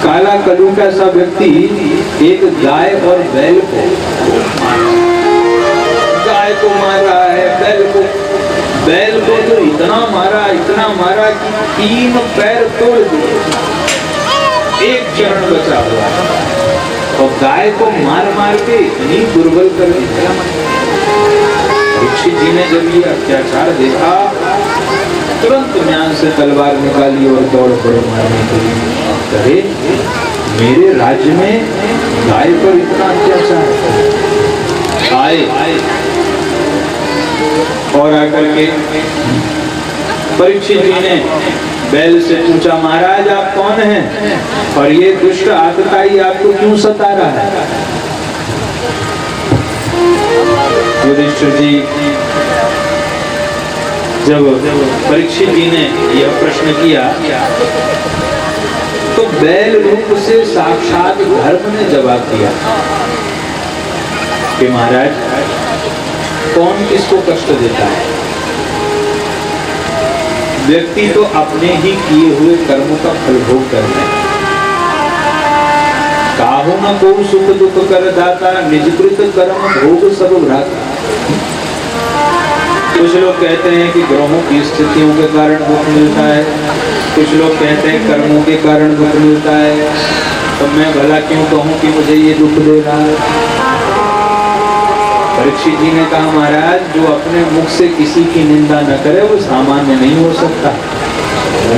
काला कलूटा सा व्यक्ति एक गाय और बैल को मार रहा है। बैल को तो इतना मारा कि 3 पैर तोड़ दिए, एक चरण बचा हुआ। और गाय को मार मार के इतनी दुर्बल कर दिया। परीक्षित जी ने जब ये अत्याचार देखा, तुरंत म्यान से तलवार निकाली और दौड़ पड़े मारने के लिए। अरे मेरे राज्य में गाय पर इतना अत्याचार। आए और आकर के परीक्षित जी ने बैल से पूछा, महाराज आप कौन हैं और ये दुष्ट आतताई आपको क्यों सता रहा है? युधिष्ठिर जी जब परीक्षित जी ने यह प्रश्न किया तो बैल रूप से साक्षात धर्म ने जवाब दिया कि महाराज कौन किसको कष्ट देता है? व्यक्ति तो अपने ही किए हुए कर्मों का फल भोग करता है। काहू न को सुख दुख कर दाता, निजकृत कर्म भोग सब भ्राता। कुछ लोग कहते हैं कि ग्रहों की स्थितियों के कारण दुख मिलता है, कुछ लोग कहते हैं कर्मों के कारण दुख मिलता है। तो मैं भला क्यों कहूं कि मुझे ये दुख दे रहा है? परीक्षित जी ने कहा, महाराज जो अपने मुख से किसी की निंदा न करे वो सामान्य नहीं हो सकता।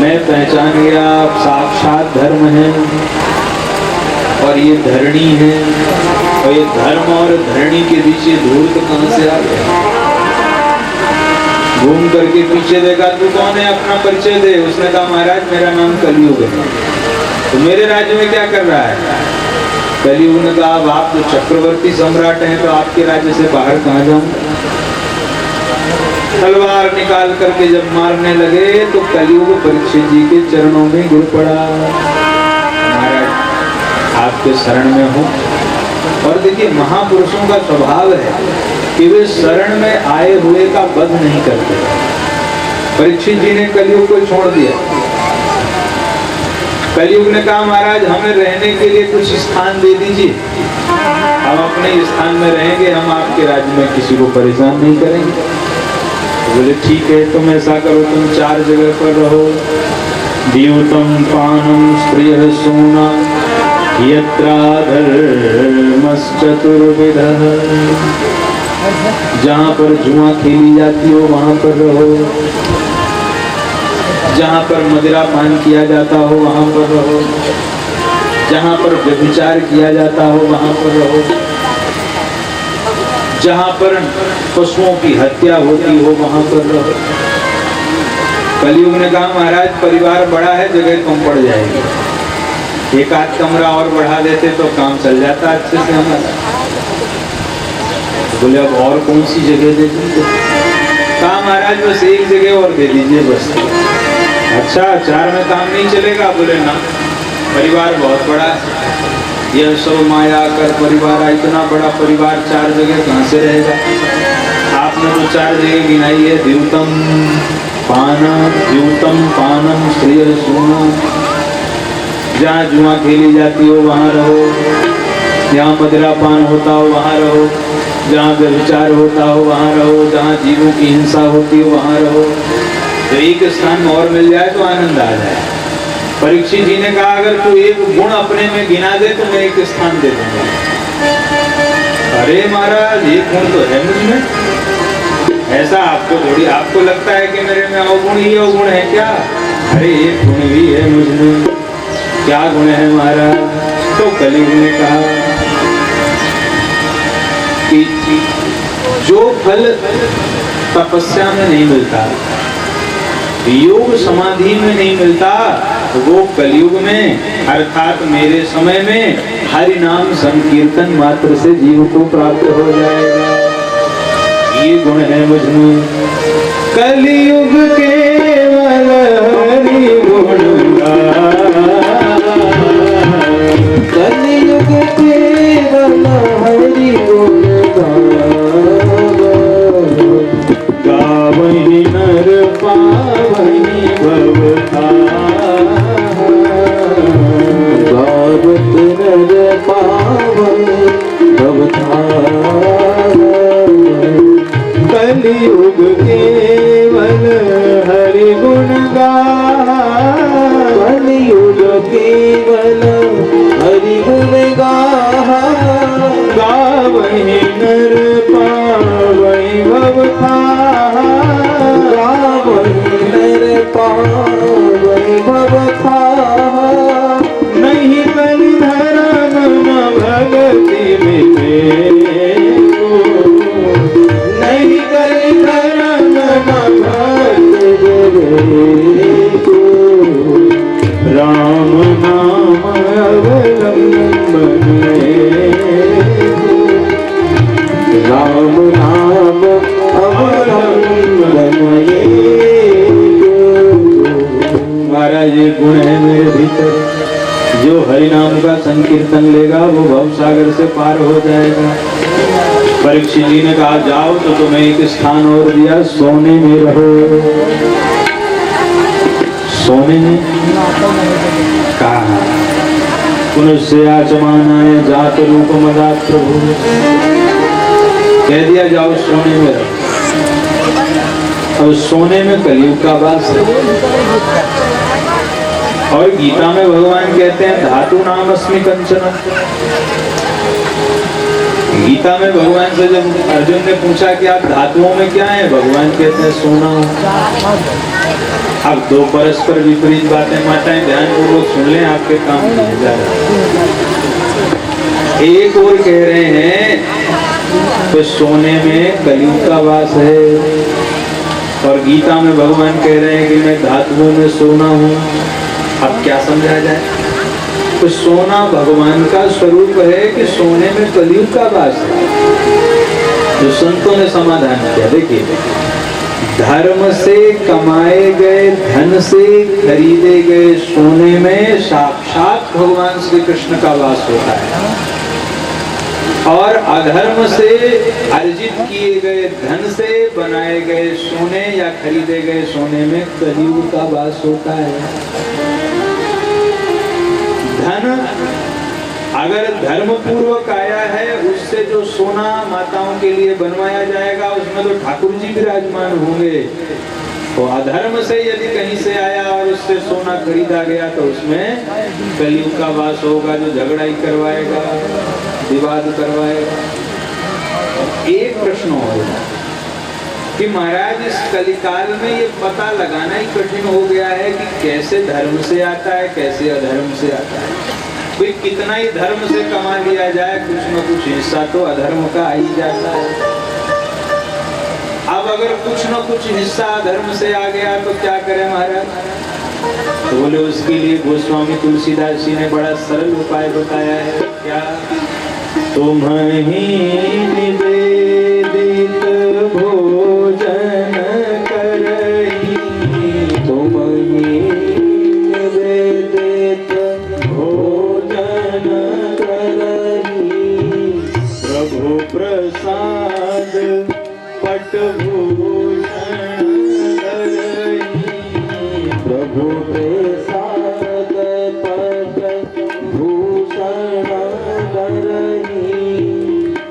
मैं पहचान गया साक्षात धर्म है और ये धरणी है, और ये धर्म और धरणी के बीच ये धूर्त कहां से आ गया? घूम करके पीछे देखा, तू कौन है, अपना परिचय दे। उसने कहा, महाराज मेरा नाम कलियुग है। तो मेरे राज्य में क्या कर रहा है? कलियुग ने कहा, अब आप तो चक्रवर्ती सम्राट हैं तो आपके राज्य से बाहर कहां जाऊं? तलवार निकाल करके जब मारने लगे तो कलियुग परीक्षित जी के चरणों में गिर पड़ा। महाराज आपके शरण में हूं। और देखिए महापुरुषों का स्वभाव है कि वे शरण में आए हुए का वध नहीं करते। परीक्षित जी ने कलियुग को छोड़ दिया। कलियुग ने कहा, महाराज हमें रहने के लिए कुछ स्थान दे दीजिए, हम अपने स्थान में रहेंगे, हम आपके राज्य में किसी को परेशान नहीं करेंगे। तो बोले ठीक है, तुम ऐसा करो, तुम 4 जगह पर रहो। द्यूतम पानम स्त्रियः सोना यत्राधर्मश्चतुर्विधः। जहाँ पर जुआ खेली जाती हो वहां पर रहो, जहाँ पर मदिरा पान किया जाता हो वहां पर रहो, जहाँ पर व्यभिचार किया जाता हो वहां पर रहो, जहाँ पर पशुओं की हत्या होती हो वहां पर रहो। कलियुग ने कहा, महाराज परिवार बड़ा है, जगह कम पड़ जाएगी, एक आध कमरा और बढ़ा देते तो काम चल जाता अच्छे से हमारा। बोले अब और कौन सी जगह दे दीजिए? कहा, महाराज बस एक जगह और दे दीजिए बस। अच्छा 4 में काम नहीं चलेगा? बोले ना, परिवार बहुत बड़ा है, यह सब माया कर परिवार, इतना बड़ा परिवार 4 जगह कहाँ से रहेगा? आपने तो 4 जगह गिनाई है। द्यूतम पानम स्त्रियः सोना। जहाँ जुआ खेली जाती हो वहाँ रहो, जहाँ मदिरा पान होता हो वहाँ रहो, जहाँ व्यभिचार होता हो वहाँ रहो, जहाँ जीवों की हिंसा होती हो वहाँ रहो। तो एक स्थान और मिल जाए तो आनंद आ जाए। परीक्षित जी ने कहा, अगर तू एक गुण अपने में गिना दे तो मैं एक स्थान दे दूंगा। अरे महाराज एक गुण तो है मुझमें, ऐसा आपको थोड़ी, आपको लगता है कि मेरे में अवगुण ही अवगुण है क्या? अरे एक गुण भी है मुझमें। क्या गुण है महाराज? तो कलियुग ने कहा कि जो फल तपस्या में नहीं मिलता, योग समाधि में नहीं मिलता, वो कलियुग में अर्थात मेरे समय में हरि नाम संकीर्तन मात्र से जीव को प्राप्त हो जाएगा। ये गुण है मुझमें। कलियुग केवल हरि गुण कलियुग केवल हरि गुण गावहि नर पावहि गावत नर पावन भवतार। कलियुग केवल हरि गुण कलियुग केवल हरि गुण गाहा। हरि नाम का संकीर्तन लेगा वो भव सागर से पार हो जाएगा। परीक्षित जी ने कहा जाओ तो तुम्हें एक स्थान और दिया, सोने में रहो। सोने में कहा पुनः आचमानाय जात रूप मदात प्रभु, कह दिया जाओ सोने में रहो। अब सोने में कलयुग का वास है। और गीता में भगवान कहते हैं धातु नाम अस्मि कंचन। गीता में भगवान से जब अर्जुन ने पूछा कि आप धातुओं में क्या है, भगवान कहते हैं सोना हूं। अब दो परस्पर विपरीत बातें माताएं ध्यान पूर्वक सुन लें, आपके काम नहीं जा रहा। एक और कह रहे हैं तो सोने में कलयुग का वास है, और गीता में भगवान कह रहे हैं कि मैं धातुओं में सोना हूं। अब क्या समझा जाए? तो सोना भगवान का स्वरूप है कि सोने में कलयुग का वास है। जो संतों ने समाधान किया, देखिए, धर्म से कमाए गए धन से खरीदे गए सोने में साक्षात भगवान श्री कृष्ण का वास होता है, और अधर्म से अर्जित किए गए धन से बनाए गए सोने या खरीदे गए सोने में कलयुग का वास होता है। धन अगर धर्म पूर्वक आया है, उससे जो सोना माताओं के लिए बनवाया जाएगा उसमें तो ठाकुर जी विराजमान होंगे। तो अधर्म से यदि कहीं से आया और उससे सोना खरीदा गया तो उसमें कलयुग का वास होगा, जो झगड़ा ही करवाएगा, विवाद करवाएगा। एक प्रश्न होगा कि महाराज इस कलिकाल में ये पता लगाना ही कठिन हो गया है कि कैसे धर्म से आता है, कैसे अधर्म से आता है। कोई कितना ही धर्म से कमा लिया जाए, कुछ न कुछ हिस्सा तो अधर्म का आ ही जाता है। अब अगर कुछ न कुछ हिस्सा अधर्म से आ गया तो क्या करें महाराज? तो बोले उसके लिए गोस्वामी तुलसीदास जी ने बड़ा सरल उपाय बताया है। क्या? तुम्हीं निवेदित भोजन करही, तुम्हीं निवेदित भोजन करही, प्रभु प्रसाद पटभूषण धरही, प्रभु प्रसाद पटभूषण धरही,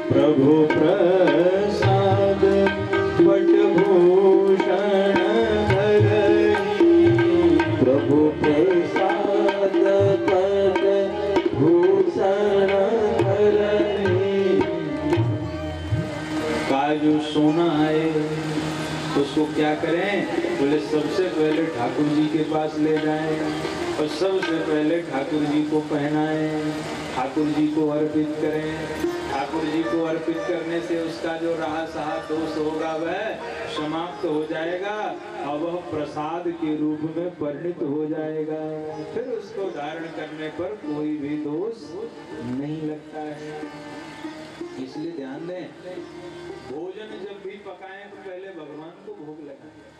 प्रभु प्रसाद पटभूषण धरही, प्रभु प्रसाद पटभूषण धरही। का जो सोना है उसको क्या करें? बोले सबसे पहले ठाकुर जी के पास ले जाएं और सबसे पहले ठाकुर जी को पहनाएं, ठाकुर जी को अर्पित करें। ठाकुर जी को अर्पित करने से उसका जो रहा सहा दोष होगा वह समाप्त हो जाएगा और वह प्रसाद के रूप में परिणित हो जाएगा। फिर उसको धारण करने पर कोई भी दोष नहीं लगता है। इसलिए ध्यान दें, भोजन जब भी पकाएं तो पहले भगवान को भोग लगाएं।